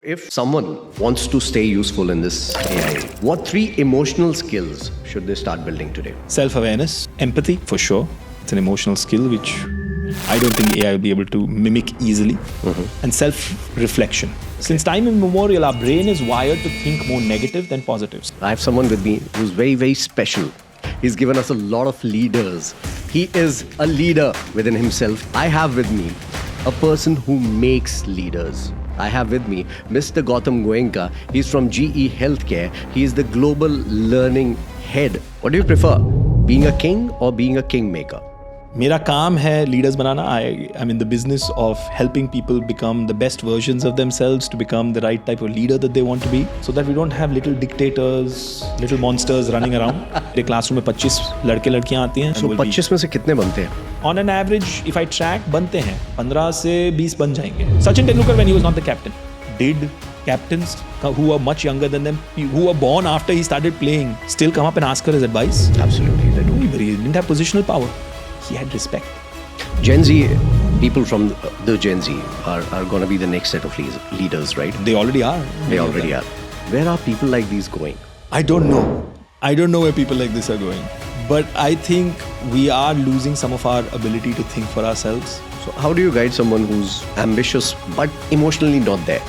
If someone wants to stay useful in this AI, what three emotional skills should they start building today? Self-awareness, empathy, for sure. It's an emotional skill which I don't think AI will be able to mimic easily. And self-reflection. Since time immemorial, our brain is wired to think more negative than positives. I have someone with me who's very, very special. He's given us a lot of leaders. He is a leader within himself. I have with me a person who makes leaders. I have with me Mr. Gautam Goenka. He's from GE Healthcare. He is the global learning head. What do you prefer, being a king or being a kingmaker? मेरा काम है leaders banana. I'm in the business of helping people become the best versions of themselves to become the right type of leader that they want to be, so that we don't have little dictators, little monsters running around. मेरे classroom में 25 लड़के लड़कियाँ आती हैं. So 25 में से कितने बनते हैं? On an average, if I track, बनते हैं 15 से 20 बन जाएंगे. Sachin Tendulkar, when he was not the captain, did captains who were much younger than them, who were born after he started playing, still come up and ask for his advice? Absolutely, they do. He didn't have positional power. He had respect. Gen Z, people from the Gen Z are going to be the next set of leaders, right? They already are. They already are. Where are people like these going? I don't know. I don't know where people like this are going. But I think we are losing some of our ability to think for ourselves. So how do you guide someone who's ambitious but emotionally not there?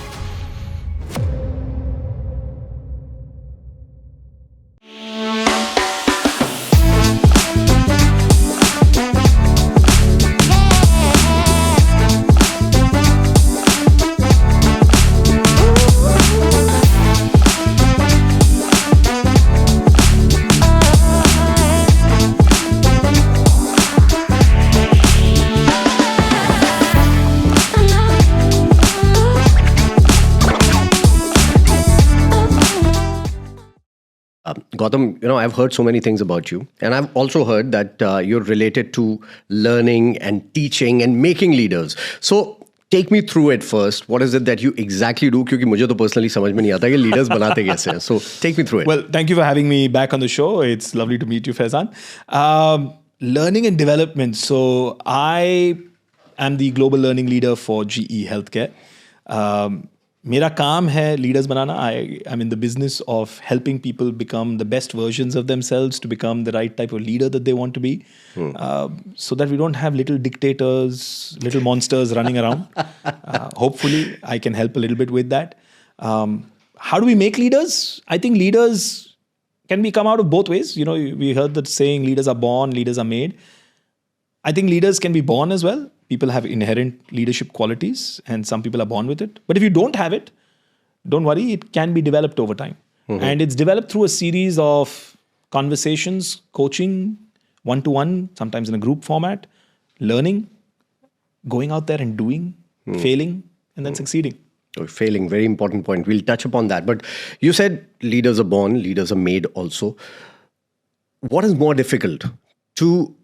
Gautam, I've heard so many things about you, and I've also heard that you're related to learning and teaching and making leaders. So take me through it first. What is it that you exactly do? Because मुझे तो personally समझ में नहीं आता कि leaders बनाते कैसे हैं. So take me through it. Well, thank you for having me back on the show. It's lovely to meet you, Faizan. Learning and development. So I am the global learning leader for GE Healthcare. मेरा काम है leaders banana. I'm in the business of helping people become the best versions of themselves to become the right type of leader that they want to be, so that we don't have little dictators, little monsters running around. Hopefully, I can help a little bit with that. How do we make leaders? I think leaders can come out of both ways. We heard that saying, leaders are born, leaders are made. I think leaders can be born as well. People have inherent leadership qualities, and some people are born with it. But if you don't have it, don't worry, it can be developed over time. And it's developed through a series of conversations, coaching, one-to-one, sometimes in a group format, learning, going out there and doing, failing, and then succeeding. Failing, very important point. We'll touch upon that. But you said leaders are born, leaders are made also. What is more difficult? To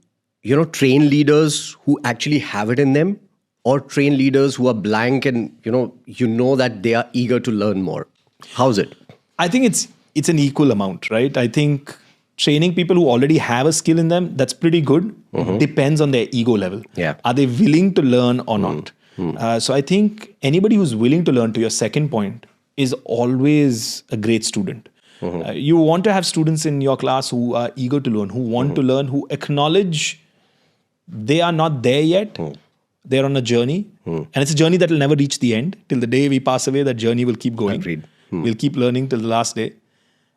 train leaders who actually have it in them, or train leaders who are blank and, that they are eager to learn more? How's it? I think it's an equal amount, right? I think training people who already have a skill in them, that's pretty good. Depends on their ego level. Yeah. Are they willing to learn or not? So I think anybody who's willing to learn, to your second point, is always a great student. You want to have students in your class who are eager to learn, who want to learn, who acknowledge they are not there yet. They're on a journey. And it's a journey that will never reach the end. Till the day we pass away, that journey will keep going. Agreed. We'll keep learning till the last day.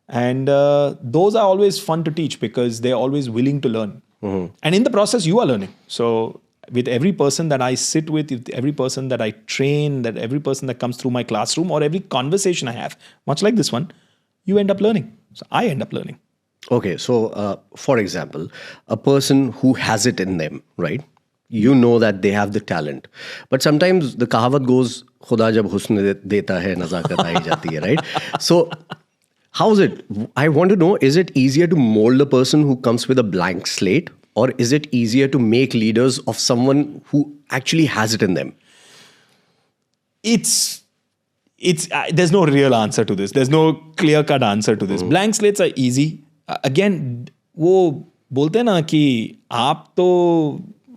And those are always fun to teach because they're always willing to learn. And in the process, you are learning. So with every person that I sit with every person that I train, that every person that comes through my classroom, or every conversation I have, much like this one, you end up learning. So I end up learning. Okay, so for example, a person who has it in them, right? You know that they have the talent. But sometimes the kahavat goes, Khuda jab husn deta hai, nazakat aayi jati hai, right? So how's it? I want to know, is it easier to mold a person who comes with a blank slate? Or is it easier to make leaders of someone who actually has it in them? There's no real answer to this. There's no clear-cut answer to this. Blank slates are easy. Again, वो बोलते हैं ना कि आप तो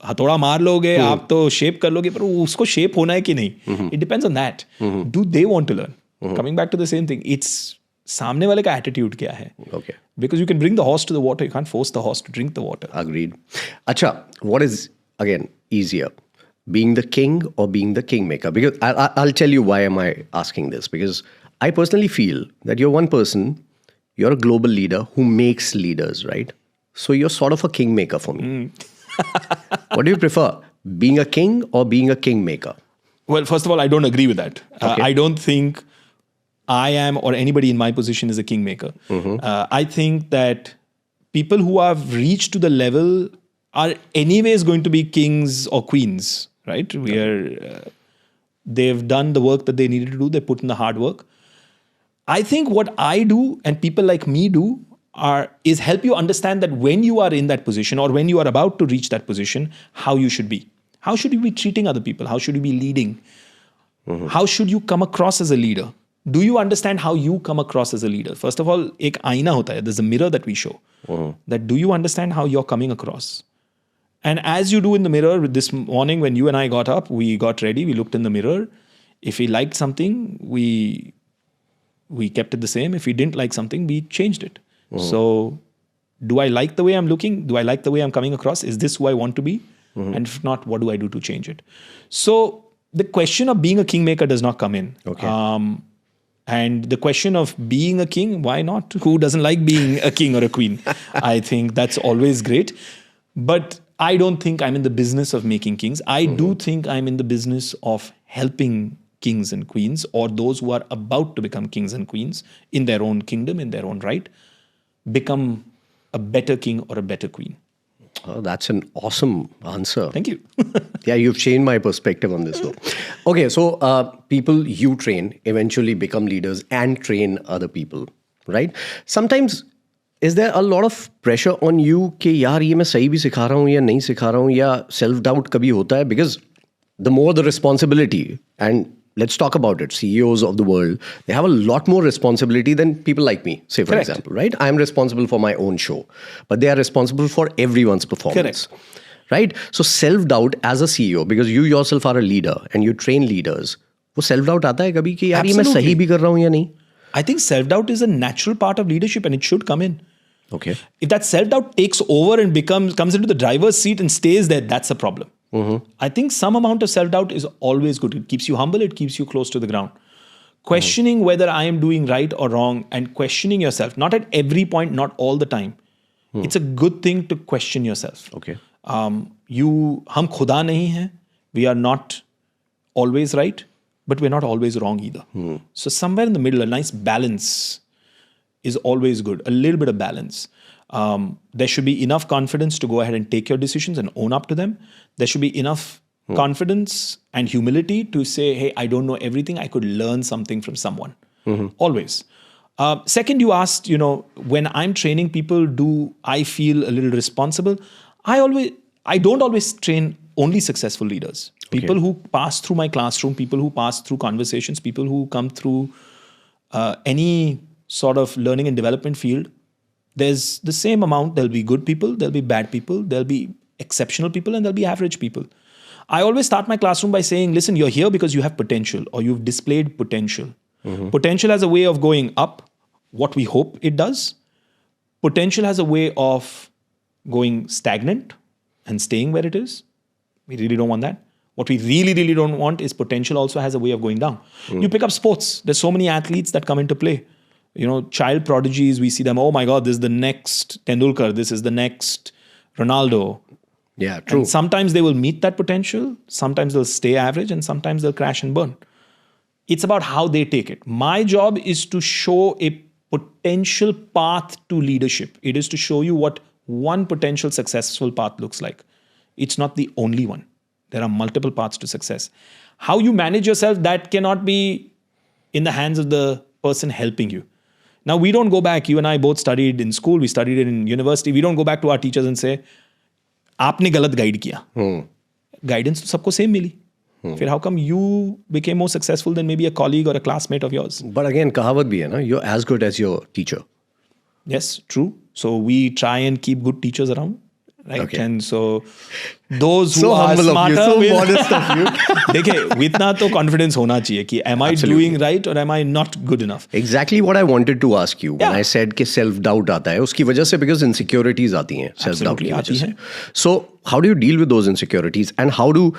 हथौड़ा मार लोगे, आप तो शेप कर लोगे, पर उसको शेप होना है कि नहीं. It depends on that. Do they want to learn? Coming back to the same thing, it's सामने वाले का attitude क्या है. Okay. Because you can bring the horse to the water, you can't force the horse to drink the water. Agreed. Acha, what is, again, easier? Being the king or being the kingmaker? Because I'll tell you why am I asking this. Because I personally feel that you're one person, you're a global leader who makes leaders, right? So you're sort of a kingmaker for me. What do you prefer? Being a king or being a kingmaker? Well, first of all, I don't agree with that. Okay. I don't think I am or anybody in my position is a kingmaker. I think that people who have reached to the level are anyways going to be kings or queens, right? They've done the work that they needed to do. They put in the hard work. I think what I do and people like me do is help you understand that when you are in that position or when you are about to reach that position, how you should be. How should you be treating other people? How should you be leading? How should you come across as a leader? Do you understand how you come across as a leader? First of all, एक आईना होता है. There's a mirror that we show. That do you understand how you're coming across? And as you do in the mirror, this morning when you and I got up, we got ready, we looked in the mirror. If we liked something, we kept it the same. If we didn't like something, we changed it. So do I like the way I'm looking? Do I like the way I'm coming across? Is this who I want to be? And if not, what do I do to change it? So the question of being a kingmaker does not come in. Okay. And the question of being a king, why not? Who doesn't like being a king or a queen? I think that's always great. But I don't think I'm in the business of making kings. I do think I'm in the business of helping kings and queens, or those who are about to become kings and queens in their own kingdom, in their own right, become a better king or a better queen. Oh, that's an awesome answer. Thank you. Yeah, you've changed my perspective on this though. Okay, so people you train eventually become leaders and train other people, right? Sometimes is there a lot of pressure on you कि यार ये मैं सही भी सिखा रहा हूँ या नहीं सिखा रहा हूँ, या self doubt कभी होता है? Because the more the responsibility, and let's talk about it, CEOs of the world, they have a lot more responsibility than people like me, say for Correct. example, right? I'm responsible for my own show, but they are responsible for everyone's performance. Correct. Right? So self-doubt as a CEO, because you yourself are a leader and you train leaders, वो self-doubt आता है कभी कि यार ये मैं सही भी कर रहा हूँ या नहीं? I think self-doubt is a natural part of leadership and it should come in. Okay. If that self-doubt takes over and comes into the driver's seat and stays there, that's a problem. I think some amount of self-doubt is always good. It keeps you humble. It keeps you close to the ground. Questioning whether I am doing right or wrong and questioning yourself, not at every point, not all the time. It's a good thing to question yourself. Okay. हम खुदा नहीं हैं. We are not always right, but we're not always wrong either. So somewhere in the middle, a nice balance is always good. A little bit of balance. There should be enough confidence to go ahead and take your decisions and own up to them. There should be enough confidence and humility to say, hey, I don't know everything. I could learn something from someone. Always. Second, you asked, when I'm training people, do I feel a little responsible? I don't always train only successful leaders. People who pass through my classroom, people who pass through conversations, people who come through any sort of learning and development field, there's the same amount. There'll be good people, there'll be bad people, there'll be exceptional people, and there'll be average people. I always start my classroom by saying, listen, you're here because you have potential or you've displayed potential. Potential has a way of going up, what we hope it does. Potential has a way of going stagnant and staying where it is. We really don't want that. What we really, really don't want is potential also has a way of going down. You pick up sports. There's so many athletes that come into play. Child prodigies, we see them, oh my God, this is the next Tendulkar, this is the next Ronaldo. Yeah, true. And sometimes they will meet that potential, sometimes they'll stay average, and sometimes they'll crash and burn. It's about how they take it. My job is to show a potential path to leadership. It is to show you what one potential successful path looks like. It's not the only one. There are multiple paths to success. How you manage yourself, that cannot be in the hands of the person helping you. Now, we don't go back. You and I both studied in school. We studied it in university. We don't go back to our teachers and say, आपने गलत guide किया. Guidance तो सबको same milli. Then how come you became more successful than maybe a colleague or a classmate of yours? But again, कहावत भी है ना, you're as good as your teacher. Yes, true. So we try and keep good teachers around. right? Okay. And so those who So are humble of you, smarter so will modest of you. देखिए इतना तो confidence होना चाहिए कि am I Absolutely. doing right or am I not good enough? Exactly what I wanted to ask you when Yeah. I said कि self doubt आता है उसकी वजह से because insecurities आती हैं self doubt Absolutely, की आती वजह से. हैं. So how do you deal with those insecurities and how do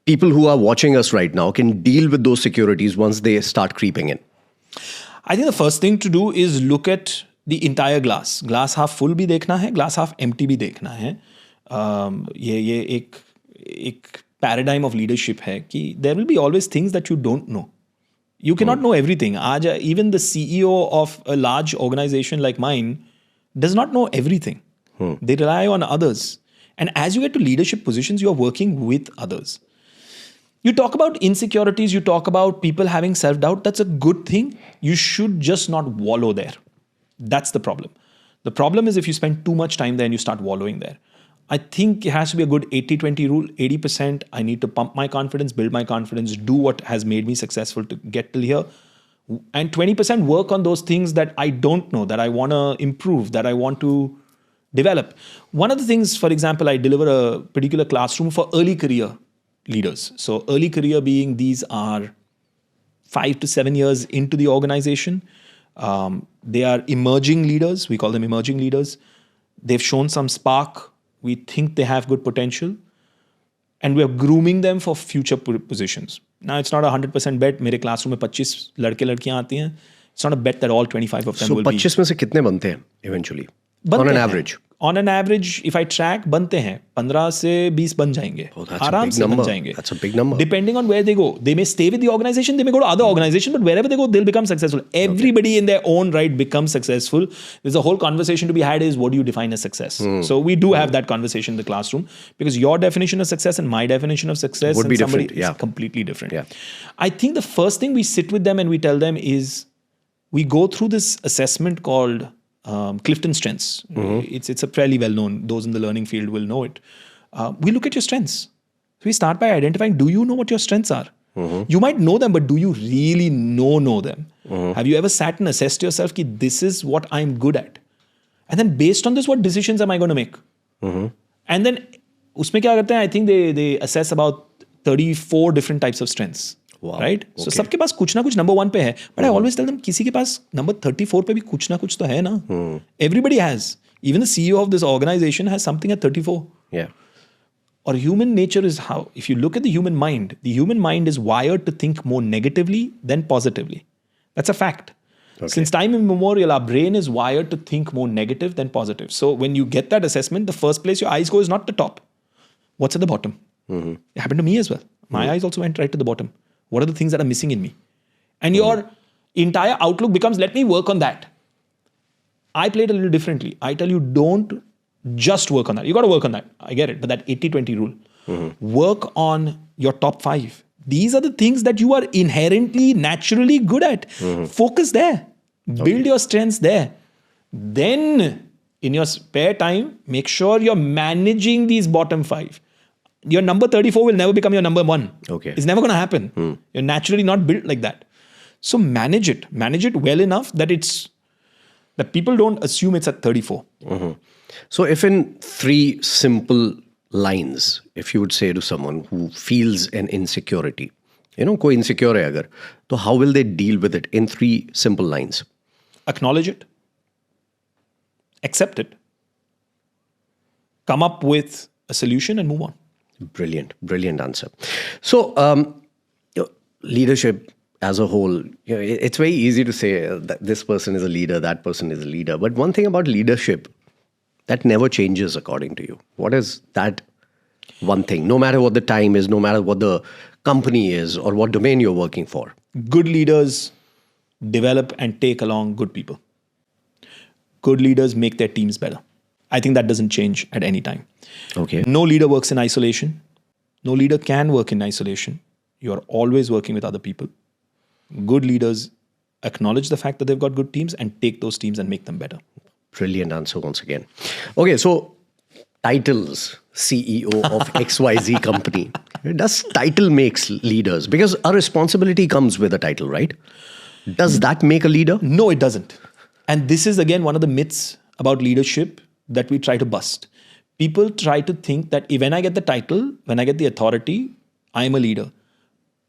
people who are watching us right now can deal with those securities once they start creeping in? I think the first thing to do is look at the entire glass. Glass half full भी देखना है, glass half empty भी देखना है. ये एक paradigm of leadership है कि there will be always things that you don't know. You cannot know everything. आज even the CEO of a large organization like mine does not know everything. They rely on others. And as you get to leadership positions, you are working with others. You talk about insecurities, you talk about people having self-doubt. That's a good thing. You should just not wallow there. That's the problem. The problem is if you spend too much time there and you start wallowing there. I think it has to be a good 80-20 rule. 80%, I need to pump my confidence, build my confidence, do what has made me successful to get till here. And 20% work on those things that I don't know, that I want to improve, that I want to develop. One of the things, for example, I deliver a particular classroom for early career leaders. So early career being these are 5 to 7 years into the organization. They are emerging leaders. We call them emerging leaders. They've shown some spark. We think they have good potential. And we are grooming them for future positions. Now, it's not a 100% bet. मेरे classroom में 25 लड़के लड़कियां आती हैं. It's not a bet that all 25 of them So will be. 25 में से कितने बनते हैं eventually? बनते On an हैं. average? On an average, if I track, बनते हैं. 15 से 20 बन जाएंगे. Oh, that's a आराम big से बन number. जाएंगे. That's a big number. Depending on where they go. They may stay with the organization, they may go to other organization, but wherever they go, they'll become successful. Everybody in their own right becomes successful. There's a whole conversation to be had is what do you define as success? So we do have that conversation in the classroom because your definition of success and my definition of success Would and be somebody different, yeah. is completely different. Yeah. I think the first thing we sit with them and we tell them is we go through this assessment called Clifton Strengths. It's a fairly well known, those in the learning field will know it. We look at your strengths. So we start by identifying, do you know what your strengths are? You might know them, but do you really know them? Have you ever sat and assessed yourself that this is what I'm good at? And then based on this, what decisions am I going to make? And then उसमें क्या करते हैं? I think they assess about 34 different types of strengths. Wow. Right? So Okay. सबके पास कुछ ना कुछ number 1 पे है. But I always tell them किसी के पास number 34 पे भी कुछ ना कुछ तो है ना. Everybody has. Even the CEO of this organization has something at 34. Yeah. Or human nature is how, if you look at the human mind is wired to think more negatively than positively. That's a fact. Okay. Since time immemorial, our brain is wired to think more negative than positive. So when you get that assessment, the first place your eyes go is not the top. What's at the bottom? It happened to me as well. My eyes also went right to the bottom. What are the things that are missing in me? And your entire outlook becomes, let me work on that. I play it a little differently. I tell you, don't just work on that. You got to work on that. I get it. But that 80-20 rule. Work on your top 5. These are the things that you are inherently, naturally good at. Focus there. Build your strengths there. Then, in your spare time, make sure you're managing these bottom 5. Your number 34 will never become your number 1. Okay. It's never going to happen. You're naturally not built like that. So manage it. Manage it well enough that people don't assume it's at 34. So if in 3 simple lines, if you would say to someone who feels an insecurity, कोई insecure है अगर, तो how will they deal with it in 3 simple lines? Acknowledge it. Accept it. Come up with a solution and move on. Brilliant answer. So leadership as a whole, it's very easy to say that this person is a leader, that person is a leader. But one thing about leadership that never changes according to you. What is that one thing? No matter what the time is, no matter what the company is or what domain you're working for. Good leaders develop and take along good people. Good leaders make their teams better. I think that doesn't change at any time. Okay. No leader works in isolation. No leader can work in isolation. You are always working with other people. Good leaders acknowledge the fact that they've got good teams and take those teams and make them better. Brilliant answer once again. Okay, so titles, CEO of XYZ company. Does title makes leaders? Because a responsibility comes with a title, right? Does that make a leader? No, it doesn't. And this is again one of the myths about leadership that we try to bust. people try to think that when I get the title, when I get the authority, I am a leader.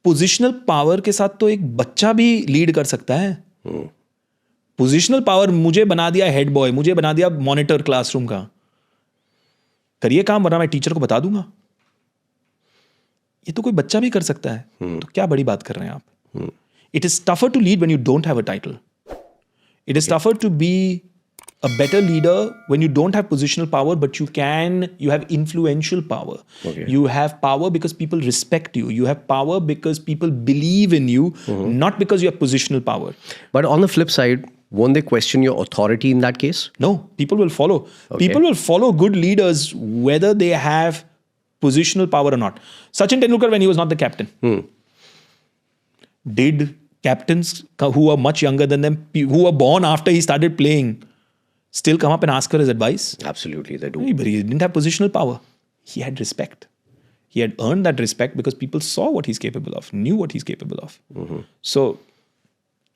Positional power के साथ तो एक बच्चा भी lead कर सकता है. Positional power मुझे बना दिया head boy, मुझे बना दिया monitor classroom का. करिए काम, वरना मैं टीचर को बता दूंगा. ये तो कोई बच्चा भी कर सकता है. तो क्या बड़ी बात कर रहे हैं आप? It is tougher to lead when you don't have a title. It is tougher to be a better leader when you don't have positional power, but you have influential power. Okay. You have power because people respect you. You have power because people believe in you, not because you have positional power. But on the flip side, won't they question your authority in that case? No, people will follow. Okay. People will follow good leaders whether they have positional power or not. Sachin Tendulkar, when he was not the captain, did captains who are much younger than them, who were born after he started playing, still come up and ask for his advice? Absolutely, they do. But he didn't have positional power. He had respect. He had earned that respect because people saw what he's capable of, knew what he's capable of. So,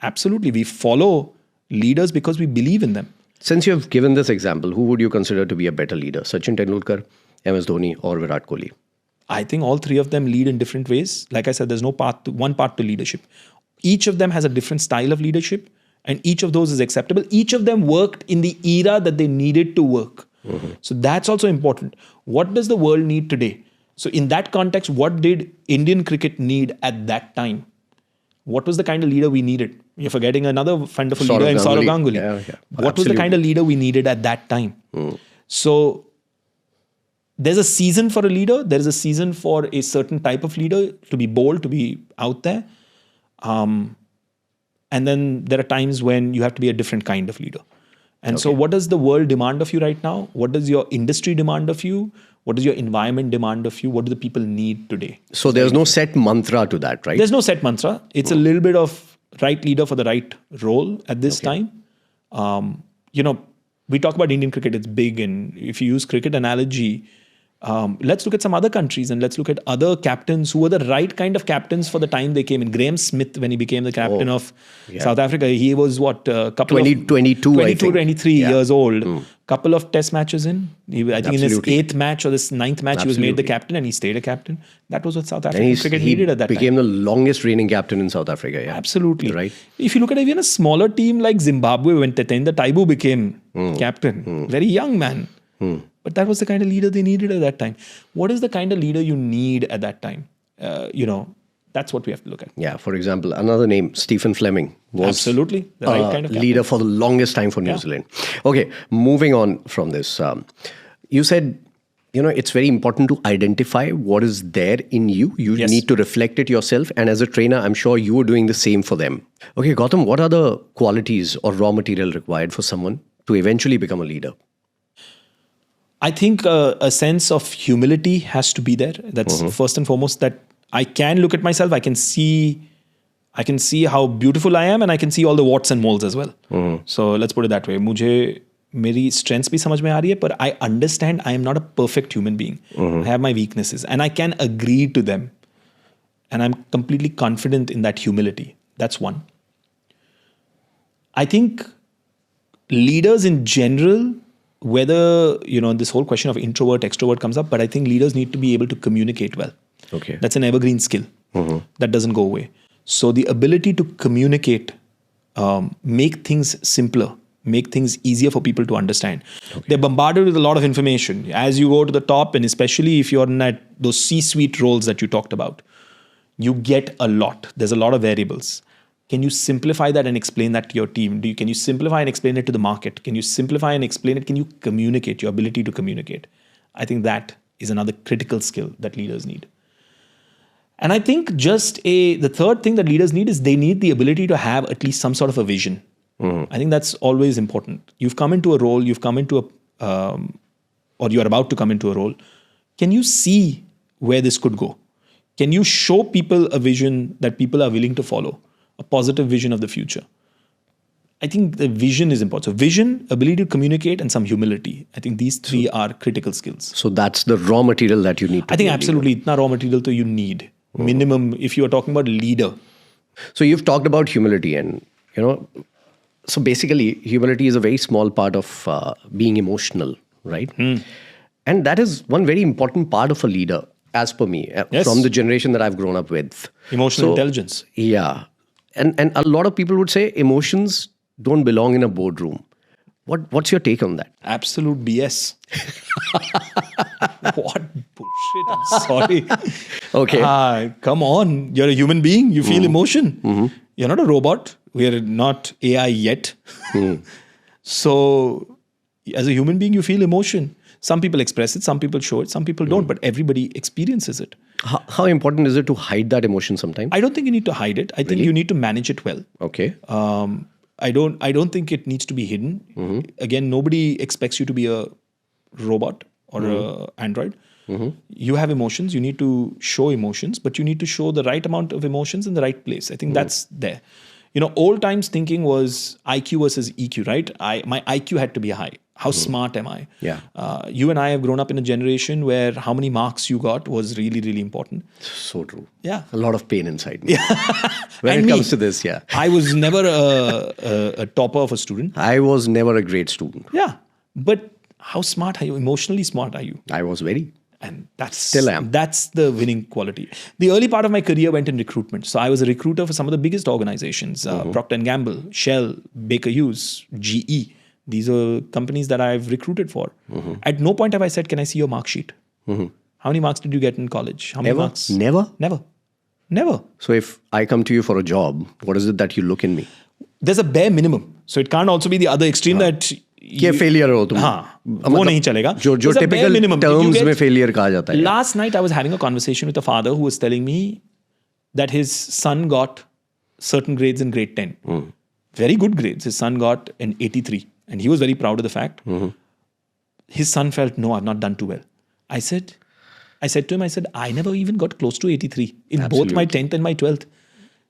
absolutely, we follow leaders because we believe in them. Since you have given this example, who would you consider to be a better leader? Sachin Tendulkar, MS Dhoni, or Virat Kohli? I think all three of them lead in different ways. Like I said, there's no one path to leadership. Each of them has a different style of leadership, and each of those is acceptable. Each of them worked in the era that they needed to work. So that's also important. What does the world need today? So in that context, what did Indian cricket need at that time? What was the kind of leader we needed? You're forgetting another wonderful leader in Saurav Ganguly. Yeah. What was the kind of leader we needed at that time? So there's a season for a leader. There's a season for a certain type of leader to be bold, to be out there. And then there are times when you have to be a different kind of leader. And so what does the world demand of you right now? What does your industry demand of you? What does your environment demand of you? What do the people need today? So there's no set mantra to that, right? There's no set mantra. It's a little bit of right leader for the right role at this time. We talk about Indian cricket, it's big. And if you use cricket analogy, let's look at some other countries and let's look at other captains who were the right kind of captains for the time they came in. Graham Smith, when he became the captain of South Africa, he was couple 23 years old. Couple of test matches in. I think in his 8th match or this 9th match, he was made the captain and he stayed a captain. That was what South African cricket needed at that time. He became the longest reigning captain in South Africa. Yeah. Absolutely. Right. If you look at even a smaller team like Zimbabwe, when Tetenda Taibu became captain, very young man. But that was the kind of leader they needed at that time. What is the kind of leader you need at that time? That's what we have to look at. Yeah, for example, another name, Stephen Fleming, was absolutely the right kind of leader for the longest time for New Zealand. Okay, moving on from this. You said, it's very important to identify what is there in you. You need to reflect it yourself. And as a trainer, I'm sure you were doing the same for them. Okay, Gautam, what are the qualities or raw material required for someone to eventually become a leader? I think a sense of humility has to be there. That's first and foremost, that I can look at myself. I can see how beautiful I am, and I can see all the warts and moles as well. So let's put it that way. मुझे मेरी strengths भी समझ में आ रही है, but I understand I am not a perfect human being. I have my weaknesses, and I can agree to them. And I'm completely confident in that humility. That's one. I think leaders in general, whether, this whole question of introvert, extrovert comes up, but I think leaders need to be able to communicate well. Okay. That's an evergreen skill. That doesn't go away. So the ability to communicate, make things simpler, make things easier for people to understand. They're bombarded with a lot of information. As you go to the top, and especially if you're in those C-suite roles that you talked about, you get a lot. There's a lot of variables. Can you simplify that and explain that to your team? Can you simplify and explain it to the market? Can you simplify and explain it? Can you communicate, your ability to communicate? I think that is another critical skill that leaders need. And I think the third thing that leaders need is they need the ability to have at least some sort of a vision. I think that's always important. You've come into a role, or you're about to come into a role. Can you see where this could go? Can you show people a vision that people are willing to follow? A positive vision of the future. I think the vision is important. So vision, ability to communicate, and some humility. I think these three are critical skills. So that's the raw material that you need to I think absolutely. Itna raw material to you need. Minimum, if you are talking about leader. So you've talked about humility, and, so basically humility is a very small part of being emotional, right? And that is one very important part of a leader, as per me, from the generation that I've grown up with. Emotional intelligence. Yeah. And a lot of people would say emotions don't belong in a boardroom. What's your take on that? Absolute BS. What bullshit. I'm sorry. Okay. Come on. You're a human being. You feel emotion. You're not a robot. We're not AI yet. So as a human being, you feel emotion. Some people express it, some people show it, some people don't, but everybody experiences it. How important is it to hide that emotion sometimes? I don't think you need to hide it. I think you need to manage it well. Okay. I don't think it needs to be hidden. Again, nobody expects you to be a robot or a android. You have emotions. You need to show emotions, but you need to show the right amount of emotions in the right place. I think that's there. Old times thinking was IQ versus EQ, right? My IQ had to be high. How smart am I? Yeah. You and I have grown up in a generation where how many marks you got was really, really important. So true. Yeah. A lot of pain inside me. When it comes to this, yeah. I was never a topper of a student. I was never a great student. Yeah. But how smart are you? Emotionally smart are you? I was very. And that's Still am. That's the winning quality. The early part of my career went in recruitment. So I was a recruiter for some of the biggest organizations, Procter & Gamble, Shell, Baker Hughes, GE. These are companies that I've recruited for. At no point have I said, can I see your mark sheet? How many marks did you get in college? How many marks? Never? Never. So if I come to you for a job, what is it that you look in me? There's a bare minimum. So it can't also be the other extreme that... क्या failure हो तुम? वो नहीं चलेगा. जो typical terms में failure कहा जाता है. Last night I was having a conversation with a father who was telling me that his son got certain grades in grade 10. Very good grades. His son got an 83. And he was very proud of the fact. His son felt, no, I've not done too well. I said to him, I never even got close to 83 in both my 10th and my 12th.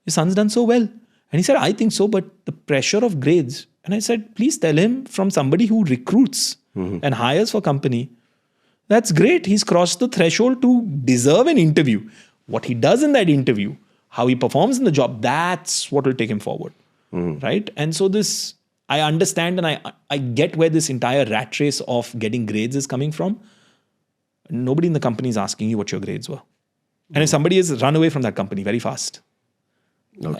Your son's done so well. And he said, I think so, but the pressure of grades. And I said, please tell him from somebody who recruits and hires for company. That's great. He's crossed the threshold to deserve an interview. What he does in that interview, how he performs in the job, that's what will take him forward. Right? And so this, I understand and I get where this entire rat race of getting grades is coming from. Nobody in the company is asking you what your grades were. And if somebody has run away from that company very fast. Run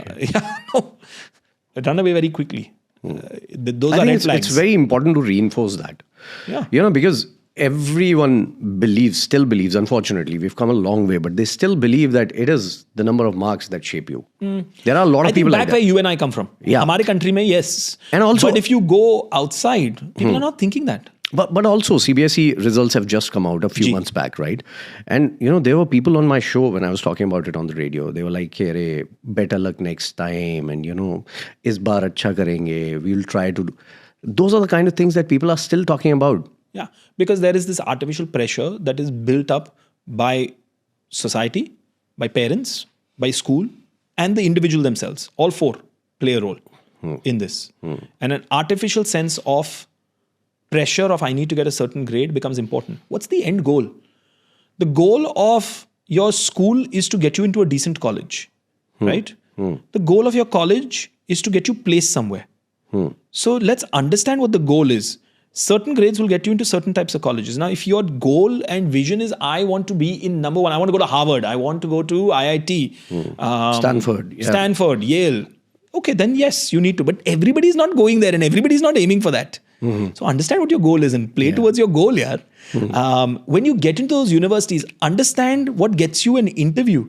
away very quickly. Those are red flags. It's very important to reinforce that. Yeah. Because everyone still believes, unfortunately, we've come a long way, but they still believe that it is the number of marks that shape you. There are a lot of people like that. I think back where you and I come from. Yeah. Hamare country mein, yes. And also, but if you go outside, people are not thinking that. But also, CBSE results have just come out a few months back, right? And, there were people on my show when I was talking about it on the radio. They were like, hey, better luck next time. And, is baar acha karenge. We'll try to do. Those are the kind of things that people are still talking about. Yeah, because there is this artificial pressure that is built up by society, by parents, by school, and the individual themselves. All four play a role in this. And an artificial sense of pressure of I need to get a certain grade becomes important. What's the end goal? The goal of your school is to get you into a decent college, right? The goal of your college is to get you placed somewhere. So let's understand what the goal is. Certain grades will get you into certain types of colleges. Now, if your goal and vision is I want to be in number one, I want to go to Harvard, I want to go to IIT, Stanford, Yale. Okay, then yes, you need to. But everybody is not going there and everybody is not aiming for that. So understand what your goal is and play towards your goal, yaar. When you get into those universities, understand what gets you an interview.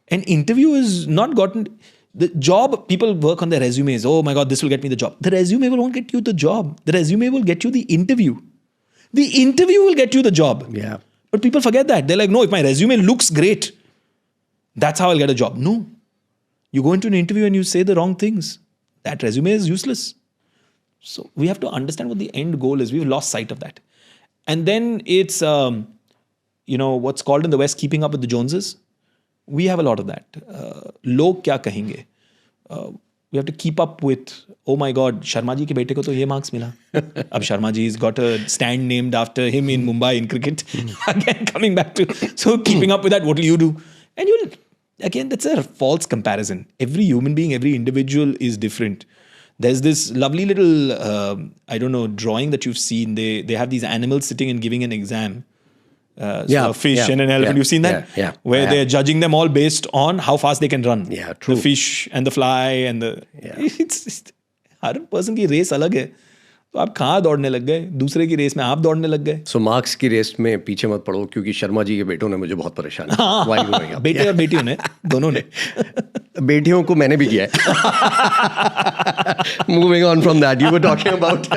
An interview is not gotten... The job, people work on their resumes. Oh my God, this will get me the job. The resume won't get you the job. The resume will get you the interview. The interview will get you the job. Yeah. But people forget that. They're like, no, if my resume looks great, that's how I'll get a job. No. You go into an interview and you say the wrong things. That resume is useless. So we have to understand what the end goal is. We've lost sight of that. And then it's, what's called in the West, keeping up with the Joneses. We have a lot of that. Log kya kahenge? We have to keep up with, oh my God, Sharma ji ke bete ko to ye marks mila. Ab Sharma ji's got a stand named after him in Mumbai in cricket. Again, coming back to, so keeping up with that, what will you do? And again, that's a false comparison. Every human being, every individual is different. There's this lovely little, I don't know, drawing that you've seen. They have these animals sitting and giving an exam. So a fish and an elephant. You've seen that? Yeah. Where they're judging them all based on how fast they can run. Yeah, true. The fish and the fly and the... It's her person की race अलग है. तो आप कहाँ दौड़ने लग गए? दूसरे की रेस में आप दौड़ने लग गए. सो मार्क्स की रेस में पीछे मत पड़ो क्योंकि शर्मा जी के बेटों ने मुझे बहुत परेशान किया. बेटे और बेटियों ने, दोनों ने. बेटियों को मैंने भी किया है. Moving on from that, you were talking about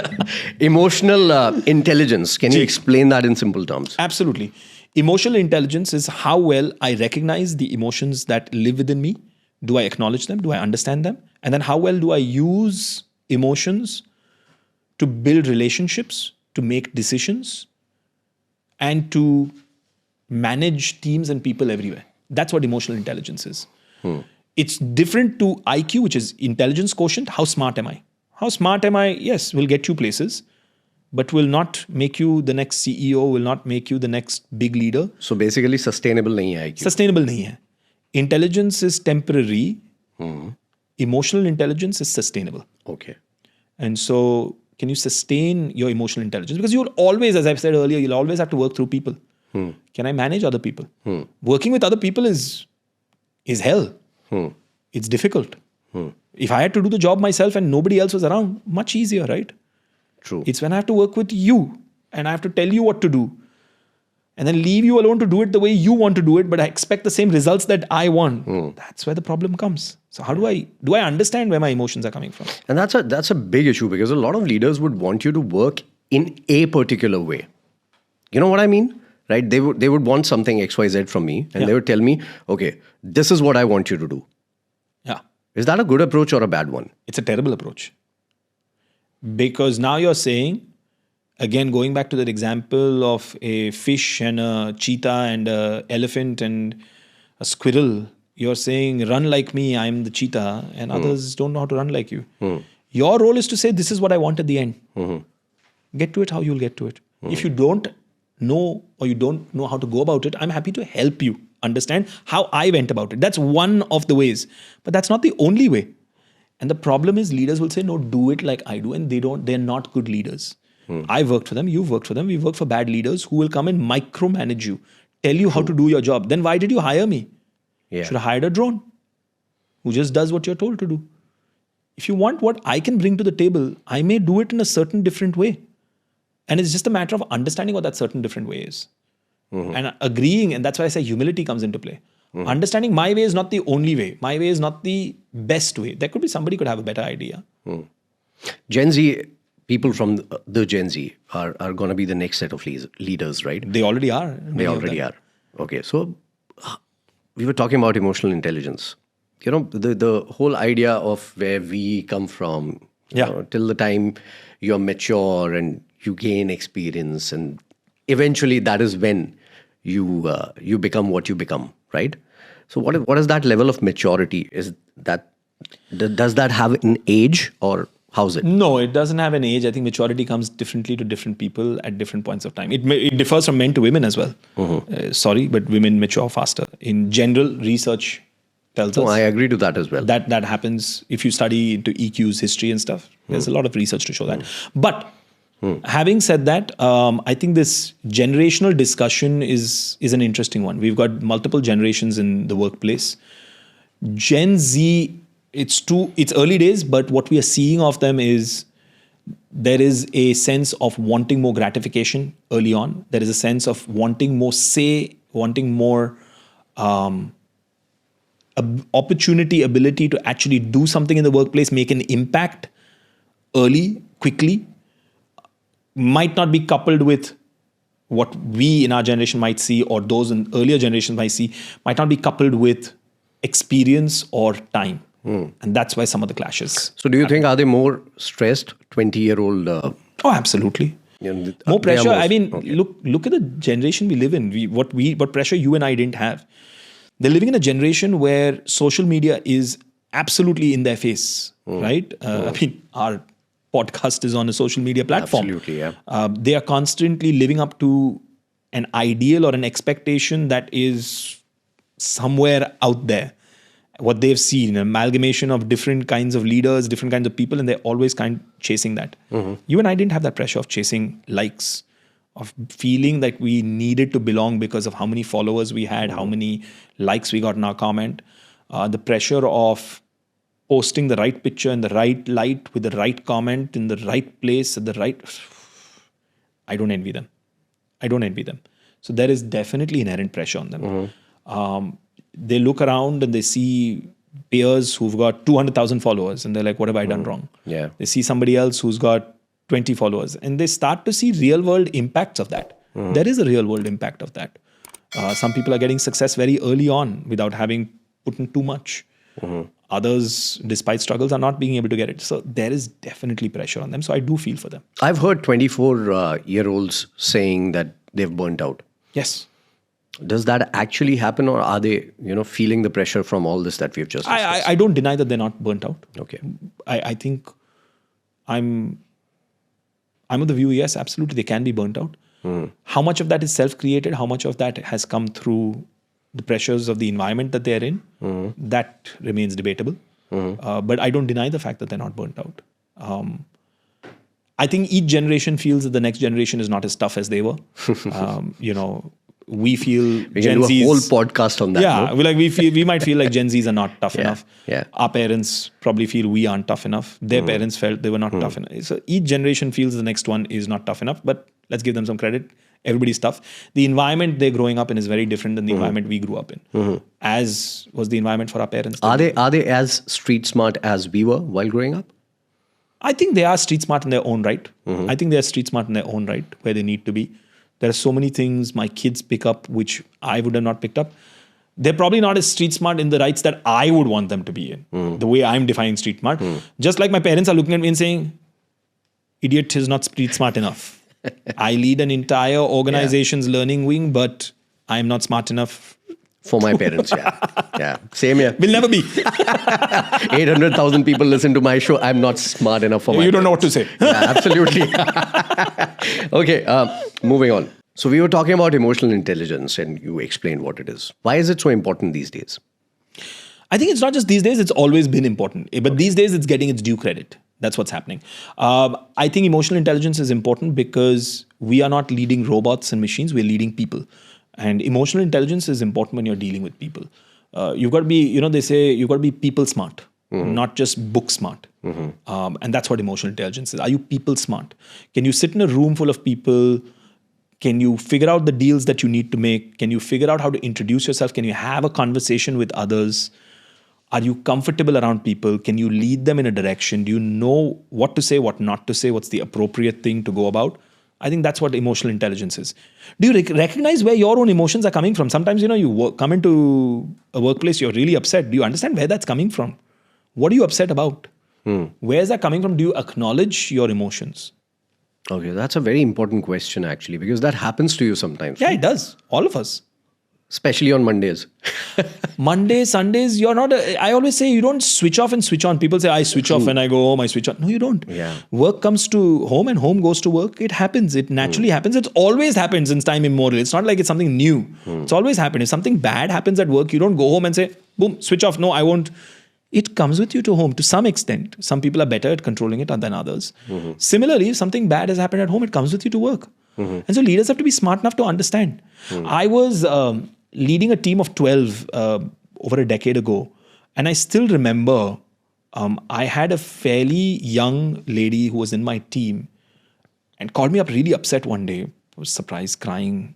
emotional intelligence. Can you explain that in simple terms? Absolutely. Emotional intelligence is how well I recognize the emotions that live within me. Do I acknowledge them? Do I understand them? And then how well do I use emotions to build relationships, to make decisions, and to manage teams and people everywhere? That's what emotional intelligence is. It's different to IQ, which is intelligence quotient. How smart am I? How smart am I? Yes, will get you places, but will not make you the next CEO, will not make you the next big leader. So basically sustainable नहीं है IQ. Sustainable नहीं है. Intelligence is temporary. Emotional intelligence is sustainable. Okay. And so can you sustain your emotional intelligence? Because you'll always, as I've said earlier, you'll always have to work through people. Can I manage other people? Working with other people is hell. It's difficult. If I had to do the job myself and nobody else was around, much easier, right? True. It's when I have to work with you and I have to tell you what to do and then leave you alone to do it the way you want to do it, but I expect the same results that I want. That's where the problem comes. So how do I understand where my emotions are coming from? And that's a big issue because a lot of leaders would want you to work in a particular way. You know what I mean? Right? They would want something XYZ from me and they would tell me, okay, this is what I want you to do. Yeah. Is that a good approach or a bad one? It's a terrible approach. Because now you're saying, again, going back to that example of a fish and a cheetah and an elephant and a squirrel, you're saying, run like me, I'm the cheetah, and others don't know how to run like you. Your role is to say, this is what I want at the end. Get to it how you'll get to it. If you don't know or you don't know how to go about it, I'm happy to help you understand how I went about it. That's one of the ways. But that's not the only way. And the problem is leaders will say, no, do it like I do. And they're not good leaders. I've worked for them, you've worked for them, we've worked for bad leaders who will come and micromanage you, tell you how to do your job. Then why did you hire me? Yeah. Should have hired a drone who just does what you're told to do. If you want what I can bring to the table, I may do it in a certain different way. And it's just a matter of understanding what that certain different way is. And agreeing, and that's why I say humility comes into play. Understanding my way is not the only way. My way is not the best way. There could be somebody could have a better idea. Gen Z, people from the Gen Z are going to be the next set of leaders, right? They already are. They already are. Okay, so we were talking about emotional intelligence. You know, the whole idea of where we come from, you know, till the time you're mature and you gain experience, and eventually that is when you become what you become, right? So what is that level of maturity? Is that, does that have an age or how's it? No, it doesn't have an age. I think maturity comes differently to different people at different points of time. It differs from men to women as well. Sorry, but women mature faster. In general, research tells us. I agree to that as well. That happens if you study into EQ's history and stuff. There's a lot of research to show that. But having said that, I think this generational discussion is an interesting one. We've got multiple generations in the workplace. Gen Z, it's early days, but what we are seeing of them is there is a sense of wanting more gratification early on. There is a sense of wanting more say, wanting more opportunity, ability to actually do something in the workplace, make an impact early, quickly. Might not be coupled with what we in our generation might see or those in earlier generations might see, might not be coupled with experience or time. And that's why some of the clashes. So do you think, are they more stressed, 20-year-old? Oh, absolutely. More pressure. I mean, look at the generation we live in. What pressure you and I didn't have. They're living in a generation where social media is absolutely in their face, right? I mean, our podcast is on a social media platform. Absolutely, yeah. They are constantly living up to an ideal or an expectation that is somewhere out there. what they've seen, an amalgamation of different kinds of leaders, different kinds of people, and they're always chasing that. You and I didn't have that pressure of chasing likes, of feeling that we needed to belong because of how many followers we had, how many likes we got in our comment. The pressure of posting the right picture in the right light with the right comment in the right place at the right... I don't envy them. So there is definitely inherent pressure on them. They look around and they see peers who've got 200,000 followers and they're like, what have I done wrong? Yeah. They see somebody else who's got 20 followers and they start to see real world impacts of that. There is a real world impact of that. Some people are getting success very early on without having put in too much. Others, despite struggles, are not being able to get it. So there is definitely pressure on them. So I do feel for them. I've heard 24-year-olds saying that they've burnt out. Yes. Does that actually happen, or are they, feeling the pressure from all this that we've just discussed? I don't deny that they're not burnt out. Okay. I think I'm of the view, yes, absolutely, they can be burnt out. How much of that is self-created? How much of that has come through the pressures of the environment that they're in? That remains debatable. But I don't deny the fact that they're not burnt out. I think each generation feels that the next generation is not as tough as they were. We feel we Gen can do Zs, a whole podcast on that. Yeah, no? we might feel like Gen Zs are not tough enough. Yeah. Our parents probably feel we aren't tough enough. Their parents felt they were not tough enough. So each generation feels the next one is not tough enough. But let's give them some credit. Everybody's tough. The environment they're growing up in is very different than the environment we grew up in. As was the environment for our parents. Are they as street smart as we were while growing up? I think they are street smart in their own right. I think they are street smart in their own right, where they need to be. There are so many things my kids pick up which I would have not picked up. They're probably not as street smart in the rights that I would want them to be in, the way I'm defining street smart. Just like my parents are looking at me and saying, idiot is not street smart enough. I lead an entire organization's learning wing, but I'm not smart enough. For my parents, yeah. Same here. Will never be. 800,000 people listen to my show. I'm not smart enough for my You don't know what parents. to say. Yeah, absolutely. Okay, moving on. So we were talking about emotional intelligence and you explained what it is. Why is it so important these days? I think it's not just these days, it's always been important. But these days it's getting its due credit. That's what's happening. I think emotional intelligence is important because we are not leading robots and machines, we're leading people. And emotional intelligence is important when you're dealing with people. You've got to be, they say you've got to be people smart, not just book smart. And that's what emotional intelligence is. Are you people smart? Can you sit in a room full of people? Can you figure out the deals that you need to make? Can you figure out how to introduce yourself? Can you have a conversation with others? Are you comfortable around people? Can you lead them in a direction? Do you know what to say, what not to say? What's the appropriate thing to go about? I think that's what emotional intelligence is. Do you recognize where your own emotions are coming from? Sometimes, you come into a workplace, you're really upset. Do you understand where that's coming from? What are you upset about? Where is that coming from? Do you acknowledge your emotions? Okay, that's a very important question actually, because that happens to you sometimes. Yeah, it does. All of us. Especially on Mondays. Mondays, Sundays, you're not... I always say you don't switch off and switch on. People say, I switch off when I go home, I switch on. No, you don't. Yeah. Work comes to home and home goes to work. It happens. It naturally happens. It's always happened since time immemorial. It's not like it's something new. It's always happened. If something bad happens at work, you don't go home and say, boom, switch off. No, I won't. It comes with you to home to some extent. Some people are better at controlling it than others. Similarly, if something bad has happened at home, it comes with you to work. And so leaders have to be smart enough to understand. I was leading a team of 12 over a decade ago. And I still remember I had a fairly young lady who was in my team and called me up really upset one day. I was surprised, crying,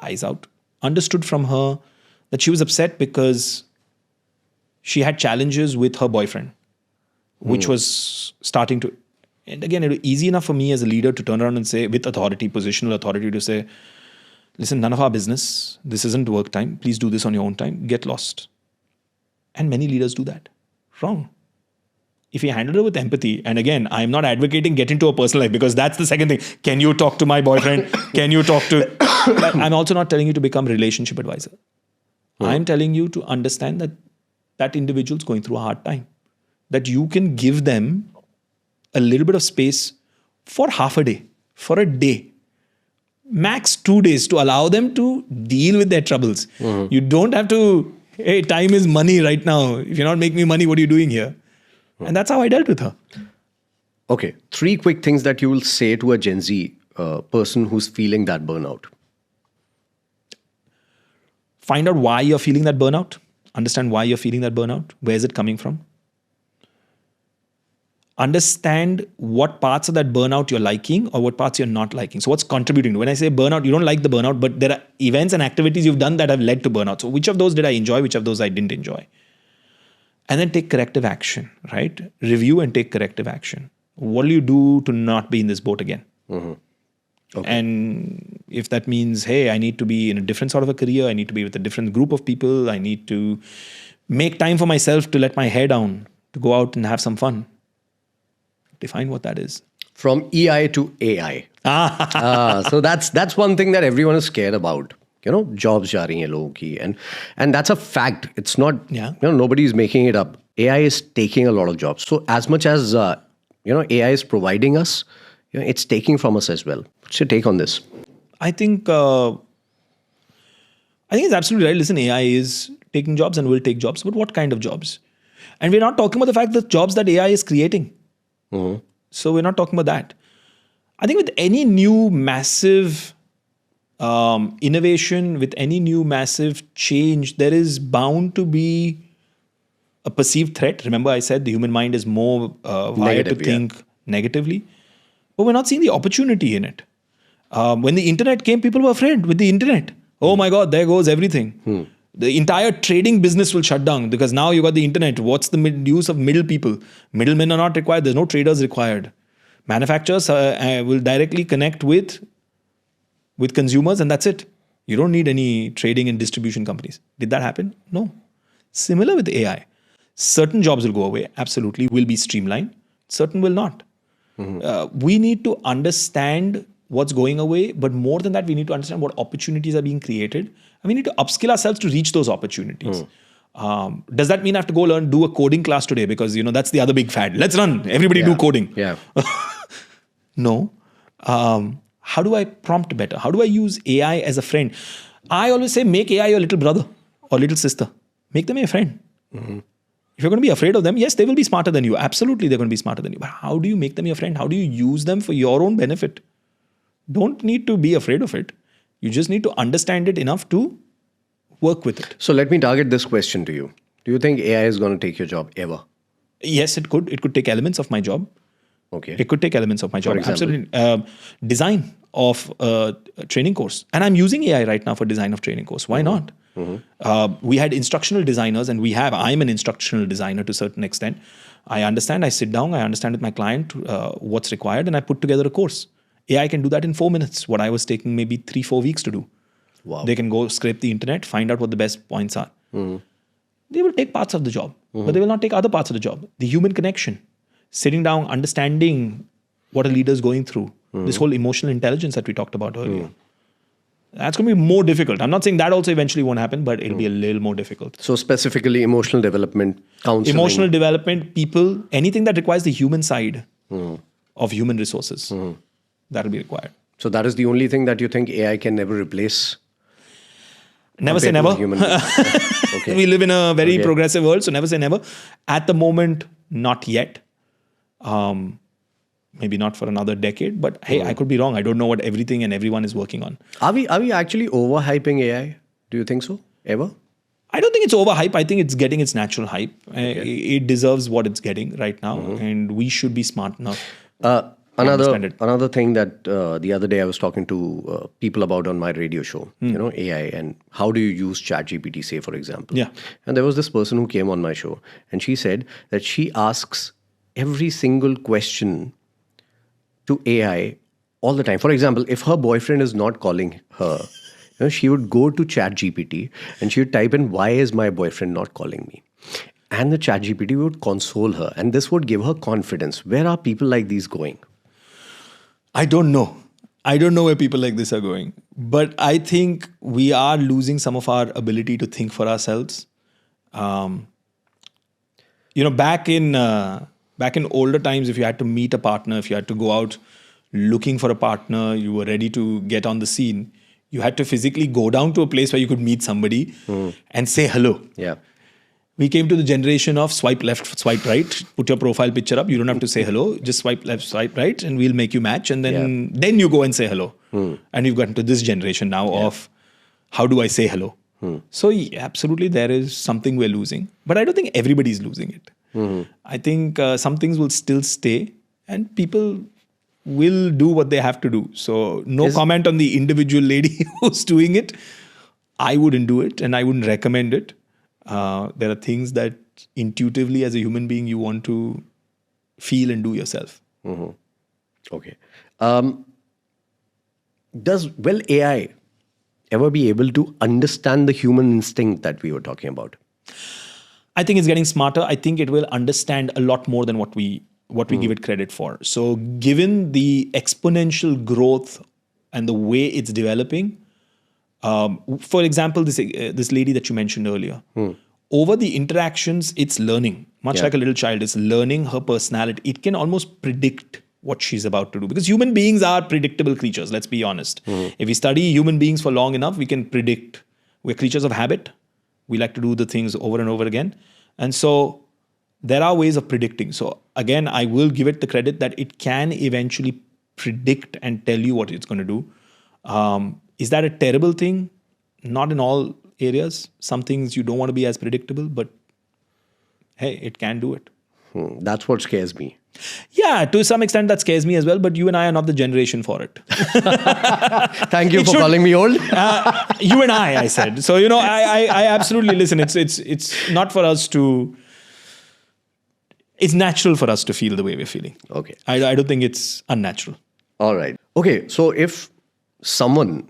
eyes out. Understood from her that she was upset because she had challenges with her boyfriend, which was starting to... And again, it was easy enough for me as a leader to turn around and say, with authority, positional authority, to say, listen, none of our business. This isn't work time. Please do this on your own time. Get lost. And many leaders do that. Wrong. If you handle it with empathy, and again, I'm not advocating get into a personal life because that's the second thing. Can you talk to my boyfriend? Can you talk to... I'm also not telling you to become a relationship advisor. I'm telling you to understand that that individual's going through a hard time. That you can give them a little bit of space for half a day, for a day, max 2 days, to allow them to deal with their troubles. You don't have to hey, time is money right now. If you're not making me money, what are you doing here? And that's how I dealt with her. Okay, 3 quick things that you will say to a Gen Z person who's feeling that burnout. Find out why you're feeling that burnout. Understand why you're feeling that burnout. Where is it coming from? Understand what parts of that burnout you're liking or what parts you're not liking. So what's contributing to? When I say burnout, you don't like the burnout, but there are events and activities you've done that have led to burnout. So which of those did I enjoy? Which of those I didn't enjoy? And then take corrective action, right? Review and take corrective action. What will you do to not be in this boat again? Mm-hmm. Okay. And if that means, hey, I need to be in a different sort of a career, I need to be with a different group of people, I need to make time for myself to let my hair down, to go out and have some fun. Define what that is. From EI to AI. So that's one thing that everyone is scared about. Jobs ja rahi hain logon ki, and that's a fact. It's not. Nobody is making it up. AI is taking a lot of jobs. So as much as AI is providing us, it's taking from us as well. What's your take on this? I think it's absolutely right. Listen, AI is taking jobs and will take jobs, but what kind of jobs? And we're not talking about the fact that jobs that AI is creating. Mm-hmm. So we're not talking about that. I think with any new massive innovation, with any new massive change, there is bound to be a perceived threat. Remember, I said the human mind is more wired to think negatively. But we're not seeing the opportunity in it. When the internet came, people were afraid with the internet. Oh my God, there goes everything. The entire trading business will shut down because now you got the internet. What's the use of middle people? Middlemen are not required. There's no traders required. Manufacturers will directly connect with consumers and that's it. You don't need any trading and distribution companies. Did that happen? No. Similar with AI. Certain jobs will go away. Absolutely. Will be streamlined. Certain will not. We need to understand what's going away, but more than that, we need to understand what opportunities are being created, and we need to upskill ourselves to reach those opportunities. Does that mean I have to go do a coding class today? Because that's the other big fad. Let's run. Everybody do coding. Yeah. No. How do I prompt better? How do I use AI as a friend? I always say, make AI your little brother or little sister. Make them your friend. If you're going to be afraid of them, yes, they will be smarter than you. Absolutely, they're going to be smarter than you. But how do you make them your friend? How do you use them for your own benefit? Don't need to be afraid of it. You just need to understand it enough to work with it. So let me target this question to you. Do you think AI is going to take your job ever? Yes, it could. It could take elements of my job. Okay. It could take elements of my job. For example? Absolutely. Design of a training course. And I'm using AI right now for design of training course. Why not? We had instructional designers and I'm an instructional designer to a certain extent. I understand, I sit down, I understand with my client what's required and I put together a course. AI can do that in 4 minutes, what I was taking maybe 3-4 weeks to do. Wow. They can go scrape the internet, find out what the best points are. They will take parts of the job, but they will not take other parts of the job. The human connection, sitting down, understanding what a leader is going through, this whole emotional intelligence that we talked about earlier. That's going to be more difficult. I'm not saying that also eventually won't happen, but it'll be a little more difficult. So specifically emotional development, counseling. Emotional development, people, anything that requires the human side of human resources, that'll be required. So that is the only thing that you think AI can never replace? Never say never. Okay. We live in a very progressive world, so never say never. At the moment, not yet. Maybe not for another decade, but hey, I could be wrong. I don't know what everything and everyone is working on. Are we actually overhyping AI? Do you think so? Ever? I don't think it's overhype. I think it's getting its natural hype. It deserves what it's getting right now, and we should be smart enough. Another thing that the other day I was talking to people about on my radio show, AI and how do you use ChatGPT, say, for example. Yeah. And there was this person who came on my show and she said that she asks every single question to AI all the time. For example, if her boyfriend is not calling her, she would go to ChatGPT and she would type in, why is my boyfriend not calling me? And the ChatGPT would console her and this would give her confidence. Where are people like these going? I don't know. I don't know where people like this are going. But I think we are losing some of our ability to think for ourselves. Back in older times, if you had to meet a partner, if you had to go out looking for a partner, you were ready to get on the scene, You had to physically go down to a place where you could meet somebody and say hello. Yeah. We came to the generation of swipe left, swipe right. Put your profile picture up. You don't have to say hello. Just swipe left, swipe right, and we'll make you match. And then you go and say hello. And we've gotten to this generation now of how do I say hello? So absolutely, there is something we're losing. But I don't think everybody's losing it. I think some things will still stay, and people will do what they have to do. So no comment on the individual lady who's doing it. I wouldn't do it, and I wouldn't recommend it. There are things that intuitively as a human being you want to feel and do yourself. Okay. Will AI ever be able to understand the human instinct that we were talking about? I think it's getting smarter. I think it will understand a lot more than what we give it credit for. So given the exponential growth and the way it's developing, for example, this lady that you mentioned earlier, over the interactions, it's learning. Much like a little child, it's learning her personality. It can almost predict what she's about to do. Because human beings are predictable creatures, let's be honest. If we study human beings for long enough, we can predict. We're creatures of habit. We like to do the things over and over again. And so there are ways of predicting. So again, I will give it the credit that it can eventually predict and tell you what it's going to do. Is that a terrible thing? Not in all areas. Some things you don't want to be as predictable, but hey, it can do it. That's what scares me. Yeah, to some extent that scares me as well, but you and I are not the generation for it. Thank you for calling me old. You and I said. So, I absolutely listen. It's not for us to... It's natural for us to feel the way we're feeling. Okay. I don't think it's unnatural. All right. Okay, so if someone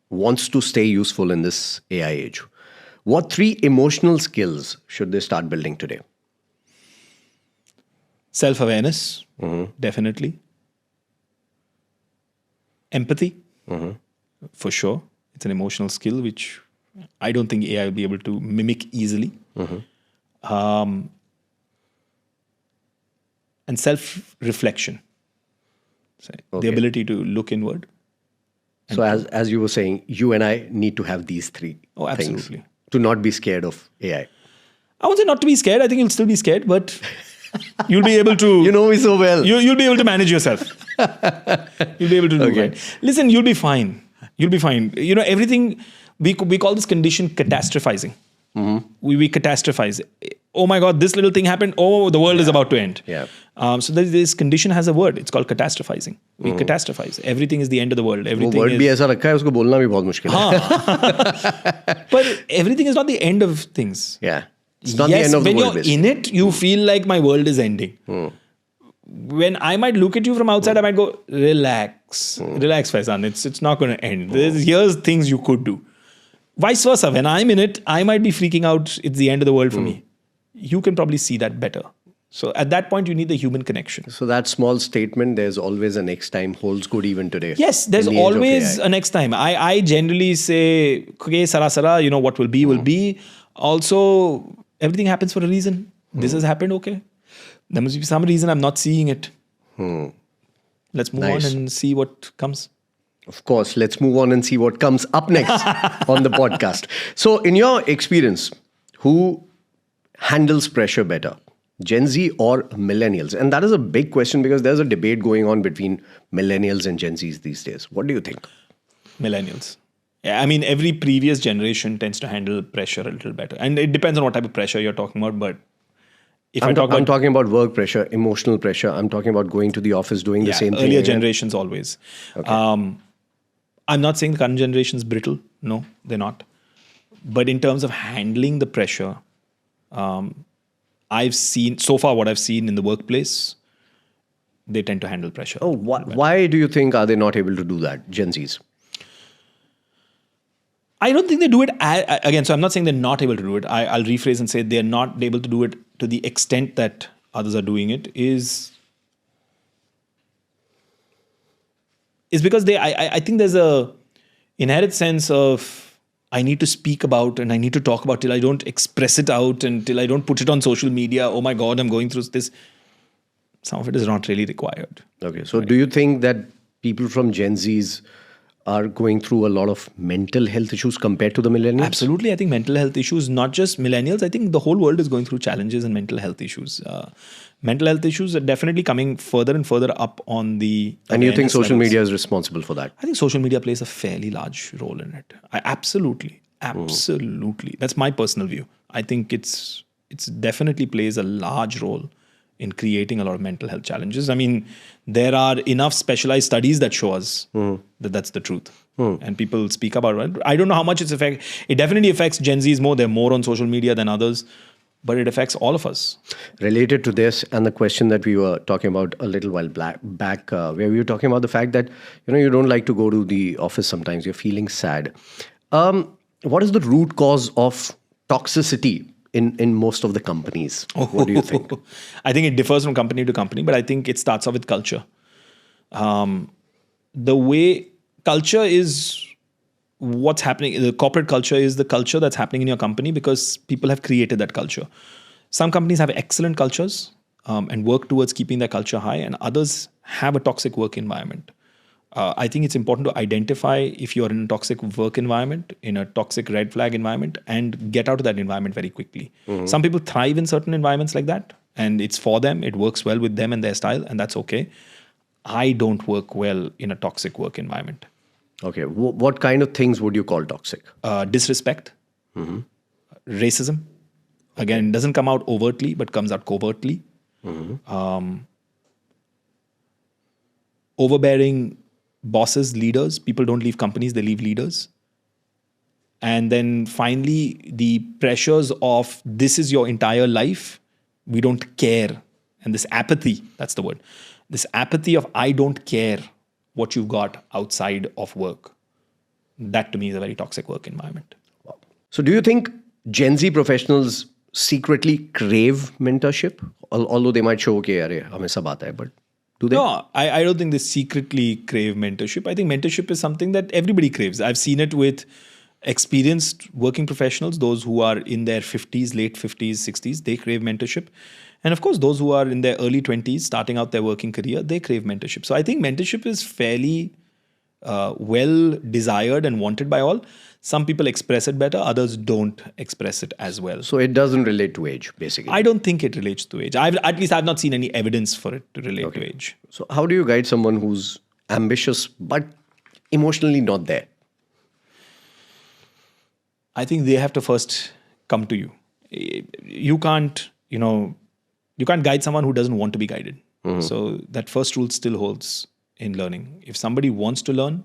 wants to stay useful in this AI age, what 3 emotional skills should they start building today? Self-awareness, definitely. Empathy, for sure. It's an emotional skill which I don't think AI will be able to mimic easily. And self-reflection. The ability to look inward. So as you were saying, you and I need to have these 3 absolutely. things to not be scared of AI. I won't say not to be scared. I think you'll still be scared, but you'll be able to... You know me so well. You'll be able to manage yourself. You'll be able to do fine. Listen, you'll be fine. You'll be fine. Everything... We call this condition catastrophizing. We catastrophize. Oh my God, this little thing happened. Oh, the world is about to end. Yeah. So this condition has a word. It's called catastrophizing. We catastrophize. Everything is the end of the world. Everything word भी ऐसा रखा है, उसको बोलना भी बहुत मुश्किल है. But everything is not the end of things. Yeah. It's not the end of the world. When you're in it, you feel like my world is ending. When I might look at you from outside, I might go, relax. Relax, Faizan. It's not going to end. Here's things you could do. Vice versa. When I'm in it, I might be freaking out. It's the end of the world for me. You can probably see that better. So at that point, you need the human connection. So that small statement, there's always a next time, holds good even today. Yes, there's always a next time. I generally say, okay, sara, what will be, will be. Also, everything happens for a reason. This has happened, okay. There must be some reason I'm not seeing it. Let's move on and see what comes. Of course, let's move on and see what comes up next on the podcast. So in your experience, who handles pressure better? Gen Z or millennials? And that is a big question because there's a debate going on between millennials and Gen Zs these days. What do you think? Millennials. Yeah, I mean, every previous generation tends to handle pressure a little better. And it depends on what type of pressure you're talking about. But if I'm talking about work pressure, emotional pressure. I'm talking about going to the office, doing the same thing. Earlier generations always. Okay. I'm not saying the current generation is brittle. No, they're not. But in terms of handling the pressure, I've seen, so far what I've seen in the workplace, they tend to handle pressure. Oh, why do you think are they not able to do that, Gen Zs? I don't think they do it. Again, so I'm not saying they're not able to do it. I'll rephrase and say they're not able to do it to the extent that others are doing it is because I think there's a inherent sense of I need to speak about and I need to talk about till I don't express it out and till I don't put it on social media. Oh my God, I'm going through this. Some of it is not really required. Okay. So do you think that people from Gen Zs are going through a lot of mental health issues compared to the millennials? Absolutely. I think mental health issues, not just millennials, I think the whole world is going through challenges and mental health issues. Mental health issues are definitely coming further and further up on the And you think awareness social levels. media is responsible for that? I think social media plays a fairly large role in it. Absolutely. That's my personal view. I think it's definitely plays a large role in creating a lot of mental health challenges. I mean, there are enough specialized studies that show us that that's the truth. And people speak about it. I don't know how much it definitely affects Gen Zs more. They're more on social media than others, but it affects all of us. Related to this and the question that we were talking about a little while back, where we were talking about the fact that, you don't like to go to the office sometimes, you're feeling sad. What is the root cause of toxicity in most of the companies? What do you think? I think it differs from company to company, but I think it starts off with culture. The way culture is what's happening, the corporate culture is the culture that's happening in your company because people have created that culture. Some companies have excellent cultures and work towards keeping their culture high, and others have a toxic work environment. I think it's important to identify if you're in a toxic work environment, in a toxic red flag environment, and get out of that environment very quickly. Some people thrive in certain environments like that, and it's for them. It works well with them and their style, and that's okay. I don't work well in a toxic work environment. Okay. What kind of things would you call toxic? Disrespect, racism. Again, it doesn't come out overtly, but comes out covertly. Overbearing bosses, leaders. People don't leave companies, they leave leaders. And then finally, the pressures of this is your entire life. We don't care. And this apathy, that's the word. This apathy of I don't care what you've got outside of work. That to me is a very toxic work environment. Wow. So do you think Gen Z professionals secretly crave mentorship? Although they might show, okay, arey, hame sab aata hai, but do they? No, I don't think they secretly crave mentorship. I think mentorship is something that everybody craves. I've seen it with experienced working professionals, those who are in their 50s, late 50s, 60s, they crave mentorship. And of course, those who are in their early 20s, starting out their working career, they crave mentorship. So I think mentorship is fairly well desired and wanted by all. Some people express it better, others don't express it as well. So it doesn't relate to age, basically. I don't think it relates to age. At least I've not seen any evidence for it to relate to age. So how do you guide someone who's ambitious but emotionally not there? I think they have to first come to you. You can't guide someone who doesn't want to be guided. So that first rule still holds in learning. If somebody wants to learn,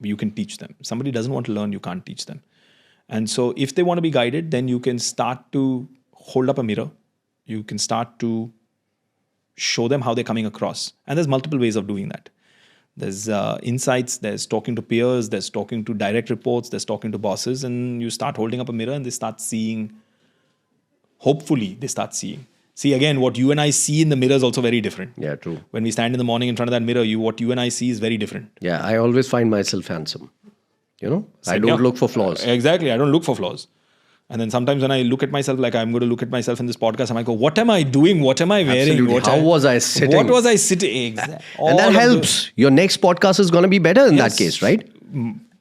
you can teach them. If somebody doesn't want to learn, you can't teach them. And so if they want to be guided, then you can start to hold up a mirror. You can start to show them how they're coming across. And there's multiple ways of doing that. There's insights, there's talking to peers, there's talking to direct reports, there's talking to bosses, and you start holding up a mirror and they start seeing, hopefully they start seeing. See, again, what you and I see in the mirror is also very different. Yeah, true. When we stand in the morning in front of that mirror, what you and I see is very different. Yeah, I always find myself handsome. I don't look for flaws. Exactly, I don't look for flaws. And then sometimes when I look at myself, like I'm going to look at myself in this podcast, I might go, what am I doing? What am I wearing? Absolutely. How was I sitting? What was I sitting? Exactly. And that helps. Your next podcast is going to be better in that case, right?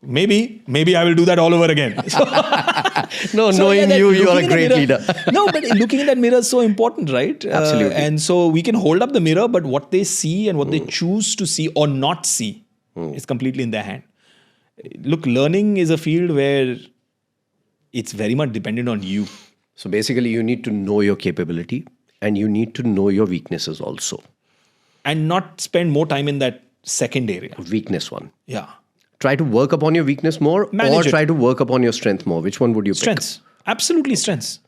Maybe I will do that all over again. Knowing you are a great leader. No, but looking in that mirror is so important, right? Absolutely. And so we can hold up the mirror, but what they see and what they choose to see or not see is completely in their hand. Look, learning is a field where it's very much dependent on you. So basically, you need to know your capability and you need to know your weaknesses also. And not spend more time in that second area. Weakness one. Yeah. Try to work upon your weakness more or try to work upon your strength more. Which one would you pick? Strengths. Absolutely strengths.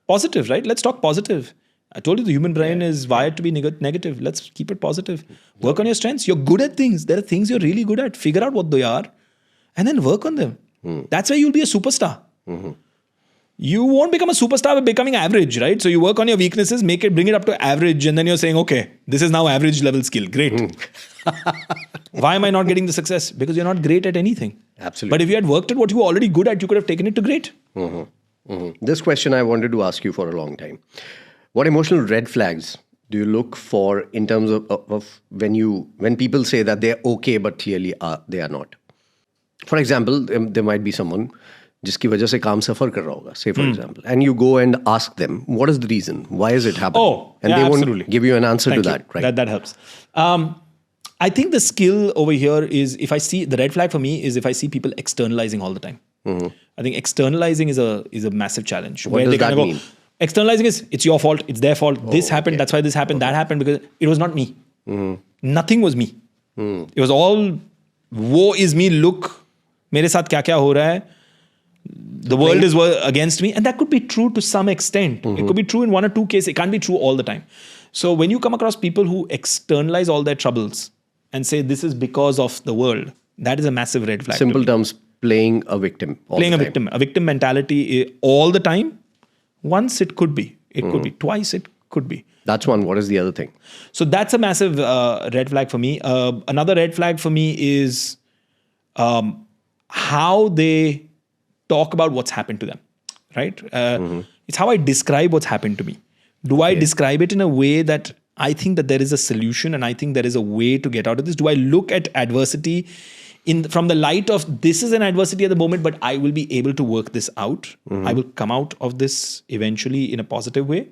Positive, right? Let's talk positive. I told you the human brain is wired to be negative. Let's keep it positive. Work on your strengths. You're good at things. There are things you're really good at. Figure out what they are and then work on them. That's why you'll be a superstar. You won't become a superstar by becoming average, right? So you work on your weaknesses, bring it up to average, and then you're saying, okay, this is now average level skill. Great. Why am I not getting the success? Because you're not great at anything. Absolutely. But if you had worked at what you were already good at, you could have taken it to great. This question I wanted to ask you for a long time. What emotional red flags do you look for in terms of when people say that they're okay, but clearly they are not? For example, there might be someone जिसकी वजह से काम सफर कर रहा होगा, say for example, and you go and ask them, what is the reason? Why is it happening? Oh, and yeah, they absolutely. won't give you an answer Thank to you. that, right? That helps. I think the skill over here is if I see the red flag for me is if I see people externalizing all the time. I think externalizing is a massive challenge. What does that mean? Externalizing is it's your fault, it's their fault. This happened, that's why this happened, that happened because it was not me. Nothing was me. It was all woe is me. Look, मेरे साथ क्या क्या हो रहा है. The world is against me, and that could be true to some extent. It could be true in one or two cases. It can't be true all the time. So when you come across people who externalize all their troubles and say this is because of the world, that is a massive red flag. Simple terms, playing a victim. Playing a victim mentality all the time. Once it could be, could be. Twice it could be. That's one. What is the other thing? So that's a massive red flag for me. Another red flag for me is how they talk about what's happened to them, right? It's how I describe what's happened to me. Do I describe it in a way that I think that there is a solution and I think there is a way to get out of this? Do I look at adversity from the light of this is an adversity at the moment, but I will be able to work this out. I will come out of this eventually in a positive way.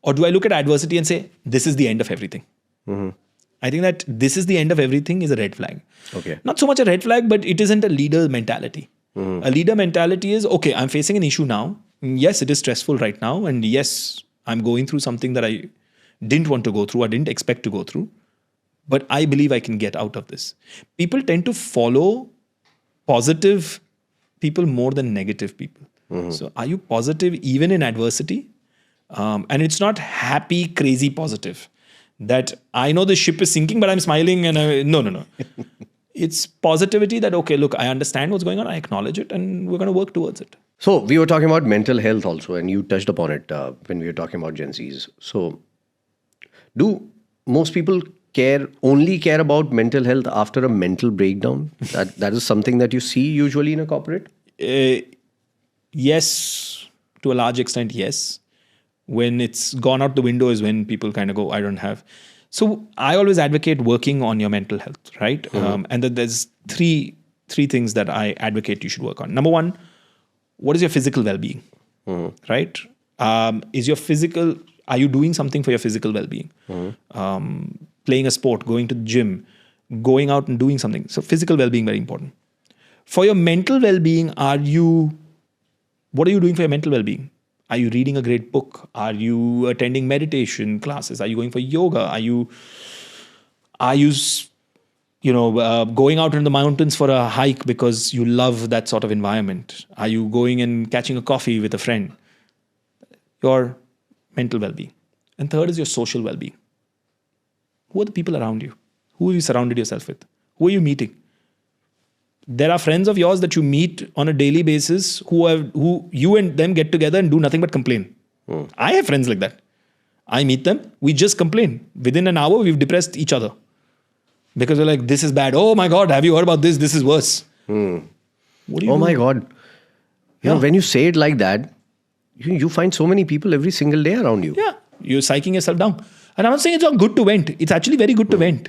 Or do I look at adversity and say, this is the end of everything? I think that this is the end of everything is a red flag. Okay. Not so much a red flag, but it isn't a leader mentality. A leader mentality is, okay, I'm facing an issue now. Yes, it is stressful right now. And yes, I'm going through something that I didn't want to go through. I didn't expect to go through. But I believe I can get out of this. People tend to follow positive people more than negative people. So are you positive even in adversity? And it's not happy, crazy positive. That I know the ship is sinking, but I'm smiling and no. It's positivity that, okay, look, I understand what's going on. I acknowledge it and we're going to work towards it. So we were talking about mental health also, and you touched upon it when we were talking about Gen Zs. So do most people only care about mental health after a mental breakdown? That is something that you see usually in a corporate? Yes, to a large extent, yes. When it's gone out the window is when people kind of go, I don't have. So I always advocate working on your mental health, right? And that there's three things that I advocate you should work on. Number one, what is your physical well-being, right? Are you doing something for your physical well-being? Playing a sport, going to the gym, going out and doing something. So physical well-being, very important. For your mental well-being, what are you doing for your mental well-being? Are you reading a great book? Are you attending meditation classes? Are you going for yoga? Are you going out in the mountains for a hike because you love that sort of environment? Are you going and catching a coffee with a friend? Your mental well-being. And third is your social well-being. Who are the people around you? Who have you surrounded yourself with? Who are you meeting? There are friends of yours that you meet on a daily basis who you and them get together and do nothing but complain. I have friends like that. I meet them, we just complain. Within an hour, we've depressed each other. Because we're like, this is bad. Oh my God, have you heard about this? This is worse. What do you do? My God. You know, when you say it like that, you find so many people every single day around you. Yeah, you're psyching yourself down. And I'm not saying it's not good to vent. It's actually very good to vent.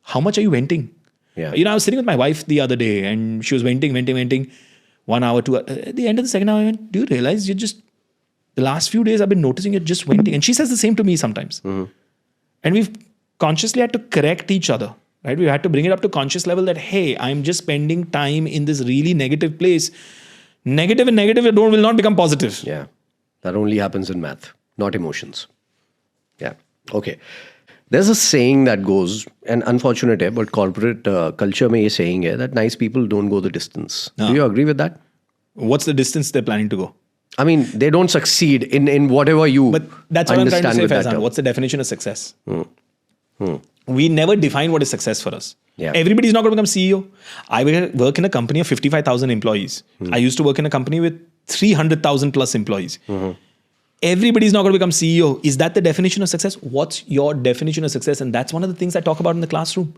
How much are you venting? Yeah. I was sitting with my wife the other day and she was venting. 1 hour, 2 hours. At the end of the second hour, I went, do you realize the last few days I've been noticing you're just venting. And she says the same to me sometimes. And we've consciously had to correct each other, right? We had to bring it up to conscious level that, hey, I'm just spending time in this really negative place. Negative and negative will not become positive. Yeah. That only happens in math, not emotions. Yeah. Okay. There's a saying that goes, and unfortunate hai, but corporate culture mein ye saying hai that nice people don't go the distance. Do you agree with that? What's the distance they're planning to go? I mean, they don't succeed in whatever you But that's what I'm trying to say, understand with that Faizan. term. What's the definition of success? We never define what is success for us. Yeah. Everybody's not going to become CEO. I work in a company of 55,000 employees. I used to work in a company with 300,000 plus employees. Everybody's not going to become CEO. Is that the definition of success? What's your definition of success? And that's one of the things I talk about in the classroom.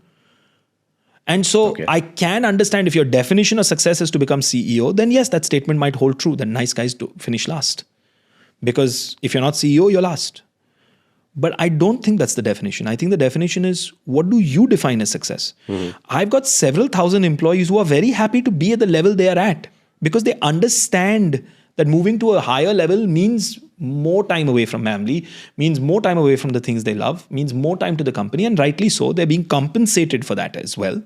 And so I can understand if your definition of success is to become CEO, then yes, that statement might hold true. That nice guys do finish last. Because if you're not CEO, you're last. But I don't think that's the definition. I think the definition is, what do you define as success? I've got several thousand employees who are very happy to be at the level they are at because they understand that moving to a higher level means more time away from family, means more time away from the things they love, means more time to the company, and rightly so. They're being compensated for that as well,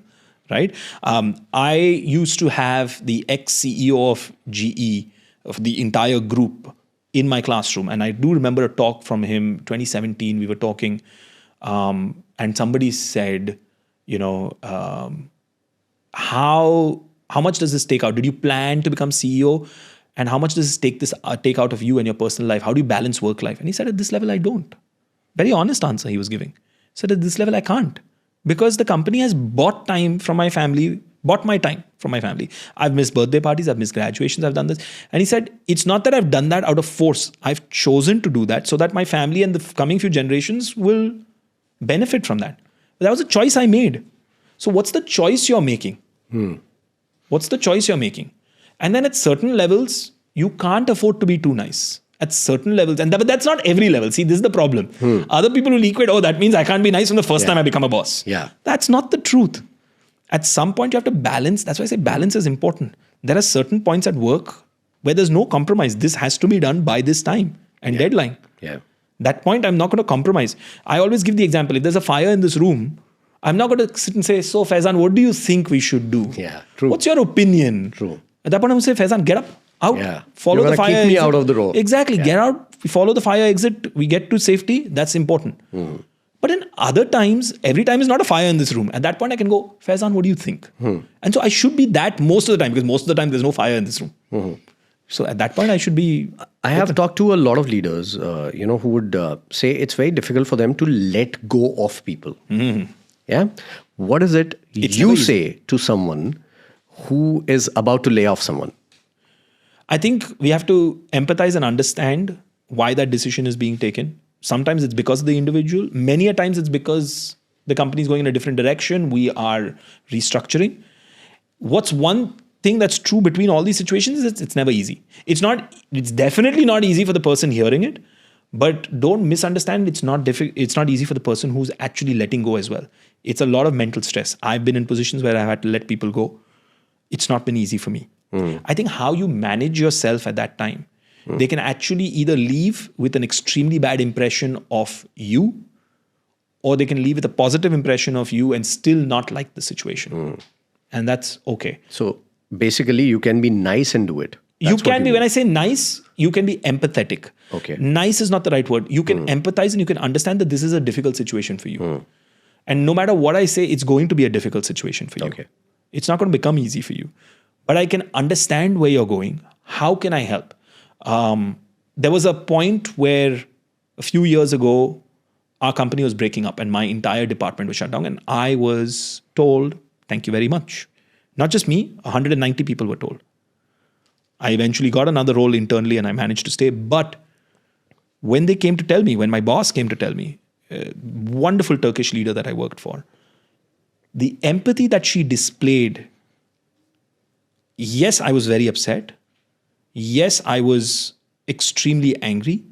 right? I used to have the ex-CEO of GE, of the entire group, in my classroom. And I do remember a talk from him, 2017, we were talking, and somebody said, how much does this take out? Did you plan to become CEO? And how much does this take out of you and your personal life? How do you balance work life? And he said, at this level, I don't. Very honest answer he was giving. He said, at this level, I can't. Because the company has bought time from my family, bought my time from my family. I've missed birthday parties, I've missed graduations, I've done this. And he said, it's not that I've done that out of force. I've chosen to do that so that my family and the coming few generations will benefit from that. But that was a choice I made. So what's the choice you're making? What's the choice you're making? And then at certain levels, you can't afford to be too nice. At certain levels, but that's not every level. See, this is the problem. Other people will equate, that means I can't be nice from the first time I become a boss. Yeah. That's not the truth. At some point, you have to balance. That's why I say balance is important. There are certain points at work where there's no compromise. This has to be done by this time and deadline. Yeah. That point, I'm not going to compromise. I always give the example. If there's a fire in this room, I'm not going to sit and say, so Faizan, what do you think we should do? Yeah, true. What's your opinion? True. At that point, I'm going to say, Faizan, get up, out, follow You're the fire keep me exit. out of the road. Exactly. Get out, follow the fire exit. We get to safety. That's important. But in other times, every time is not a fire in this room. At that point, I can go, Faizan, what do you think? And so I should be that most of the time, because most of the time there's no fire in this room. So at that point, I should be... I have talked to a lot of leaders, who would say it's very difficult for them to let go of people. Yeah. What is it you say to someone who is about to lay off someone? I think we have to empathize and understand why that decision is being taken. Sometimes it's because of the individual. Many a times it's because the company is going in a different direction. We are restructuring. What's one thing that's true between all these situations is it's never easy. It's definitely not easy for the person hearing it, but don't misunderstand. It's not easy for the person who's actually letting go as well. It's a lot of mental stress. I've been in positions where I've had to let people go. It's not been easy for me. I think how you manage yourself at that time, they can actually either leave with an extremely bad impression of you, or they can leave with a positive impression of you and still not like the situation. And that's okay. So basically, you can be nice and do it. You can be, when I say nice, you can be empathetic. Okay. Nice is not the right word. You can empathize and you can understand that this is a difficult situation for you. And no matter what I say, it's going to be a difficult situation for you. Okay. It's not going to become easy for you. But I can understand where you're going. How can I help? There was a point where a few years ago, our company was breaking up and my entire department was shut down. And I was told, thank you very much. Not just me, 190 people were told. I eventually got another role internally and I managed to stay. But when they came to tell me, when my boss came to tell me, a wonderful Turkish leader that I worked for, the empathy that she displayed, yes, I was very upset. Yes, I was extremely angry,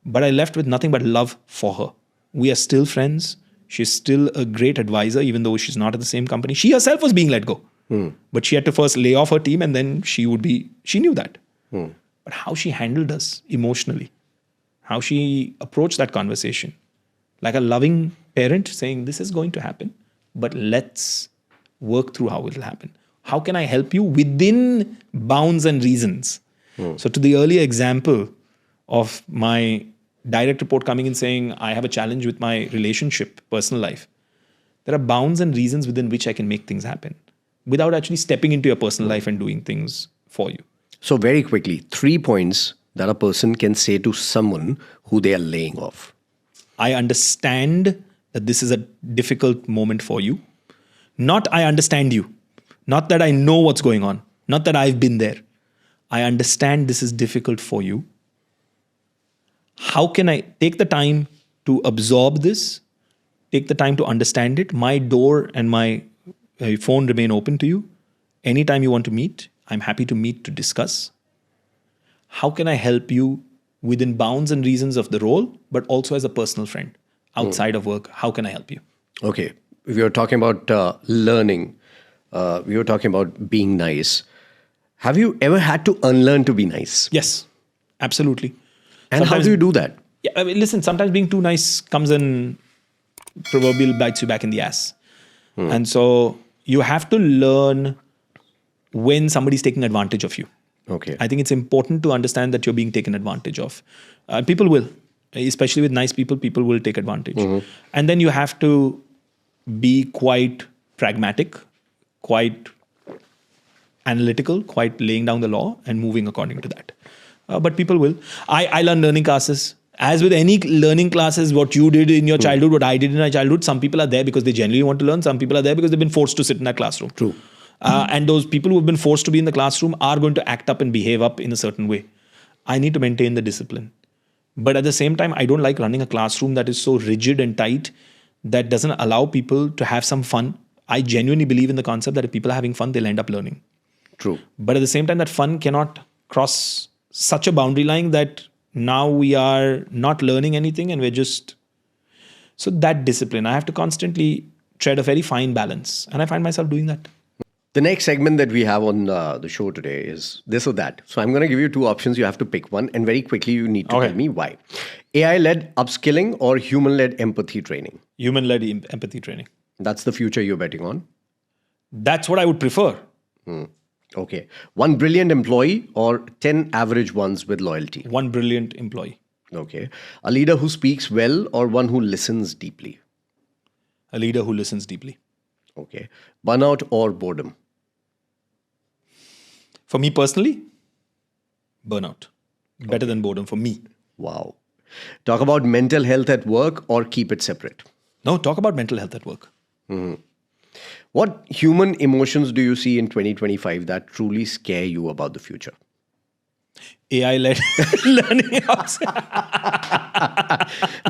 but I left with nothing but love for her. We are still friends. She's still a great advisor, even though she's not at the same company. She herself was being let go. But she had to first lay off her team and then she knew that. But how she handled us emotionally, how she approached that conversation, like a loving parent saying, this is going to happen, but let's work through how it will happen. How can I help you within bounds and reasons? So to the earlier example of my direct report coming in saying, I have a challenge with my relationship, personal life. There are bounds and reasons within which I can make things happen without actually stepping into your personal life and doing things for you. So very quickly, 3 points that a person can say to someone who they are laying off. I understand that this is a difficult moment for you. Not I understand you. Not that I know what's going on. Not that I've been there. I understand this is difficult for you. How can I take the time to absorb this? Take the time to understand it. My door and my phone remain open to you. Anytime you want to meet, I'm happy to meet to discuss. How can I help you within bounds and reasons of the role, but also as a personal friend outside of work. How can I help you? Okay. If you're talking about learning, we were talking about being nice. Have you ever had to unlearn to be nice? Yes, absolutely. And how do you do that? Yeah, I mean, listen, sometimes being too nice comes and proverbial bites you back in the ass. And so you have to learn when somebody's taking advantage of you. Okay. I think it's important to understand that you're being taken advantage of. People will, especially with nice people, people will take advantage. And then you have to be quite pragmatic, quite analytical, quite laying down the law and moving according to that. But people will. I learn learning classes. As with any learning classes, what you did in your childhood, what I did in my childhood, some people are there because they genuinely want to learn. Some people are there because they've been forced to sit in that classroom. True. And those people who have been forced to be in the classroom are going to act up and behave up in a certain way. I need to maintain the discipline. But at the same time, I don't like running a classroom that is so rigid and tight that doesn't allow people to have some fun. I genuinely believe in the concept that if people are having fun, they'll end up learning. True. But at the same time, that fun cannot cross such a boundary line that now we are not learning anything and we're just... So that discipline, I have to constantly tread a very fine balance. And I find myself doing that. The next segment that we have on the show today is this or that. So I'm going to give you two options. You have to pick one. And very quickly, you need to tell me why. AI-led upskilling or human-led empathy training? Human-led empathy training. That's the future you're betting on? That's what I would prefer. Okay. One brilliant employee or 10 average ones with loyalty? One brilliant employee. Okay. A leader who speaks well or one who listens deeply? A leader who listens deeply. Okay. Burnout or boredom? For me personally, burnout. Better than boredom for me. Wow. Talk about mental health at work or keep it separate? No, talk about mental health at work. What human emotions do you see in 2025 that truly scare you about the future? AI-led learning.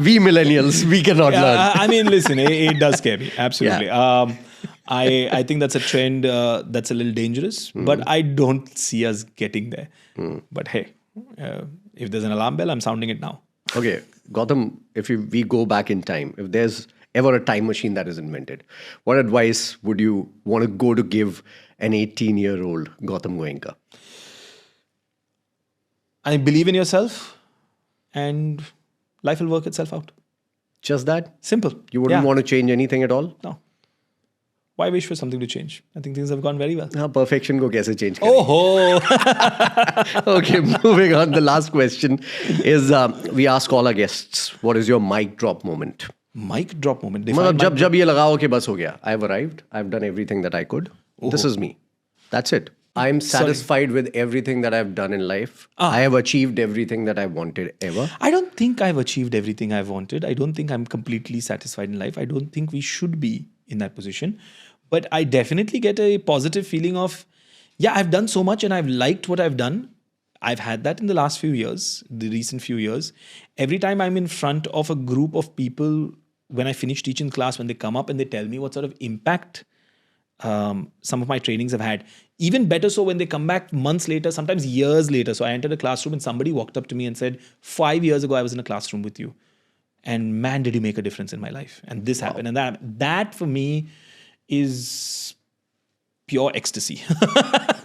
We millennials, we cannot learn. I mean, listen, it does scare me. Absolutely. Yeah. I think that's a trend that's a little dangerous, but I don't see us getting there. But hey, if there's an alarm bell, I'm sounding it now. Okay, Gautam, if we go back in time, if there's ever a time machine that is invented, what advice would you want to go to give an 18-year-old Gautam Goenka? I believe in yourself and life will work itself out. Just that? Simple. You wouldn't want to change anything at all? No. Why wish for something to change? I think things have gone very well. Perfection ko kaise change kare? Oh. Okay, moving on. The last question is, we ask all our guests, what is your mic drop moment? Mic drop moment. मतलब जब ये लगाओ कि बस हो गया. I've arrived. I've done everything that I could. This is me. That's it. I'm satisfied with everything that I've done in life. I have achieved everything that I wanted ever. I don't think I've achieved everything I've wanted. I don't think I'm completely satisfied in life. I don't think we should be in that position. But I definitely get a positive feeling of, yeah, I've done so much and I've liked what I've done. I've had that in the last few years, the recent few years. Every time I'm in front of a group of people, when I finish teaching class, when they come up and they tell me what sort of impact some of my trainings have had. Even better so when they come back months later, sometimes years later. So I entered a classroom and somebody walked up to me and said, 5 years ago, I was in a classroom with you. And man, did you make a difference in my life. And this happened. And that for me is pure ecstasy.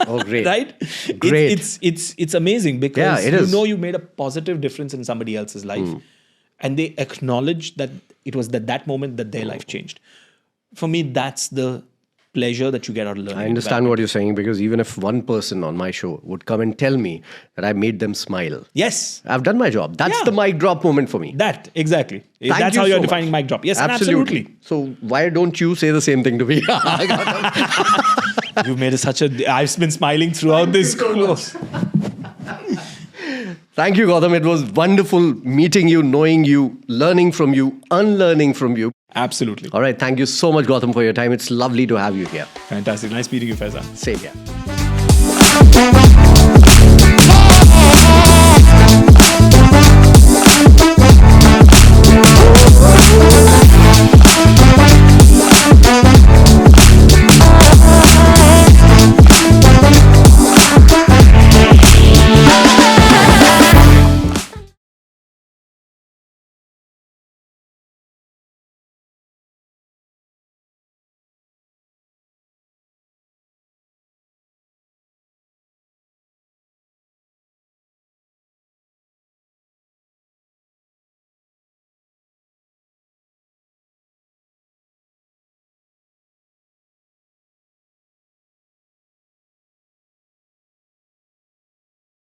Oh, great. Right? Great. It's amazing because you know you made a positive difference in somebody else's life. And they acknowledge that it was that moment that their life changed. For me, that's the pleasure that you get out of learning. I understand what you're saying, because even if one person on my show would come and tell me that I made them smile. Yes. I've done my job. That's the mic drop moment for me. That, exactly. Thank That's you how you're so defining much. mic drop. Yes, absolutely. So why don't you say the same thing to me? You've made such a... I've been smiling throughout this course. Thank you, Gautam. It was wonderful meeting you, knowing you, learning from you, unlearning from you. Absolutely. All right. Thank you so much, Gautam, for your time. It's lovely to have you here. Fantastic. Nice meeting you, Faizan. Same here.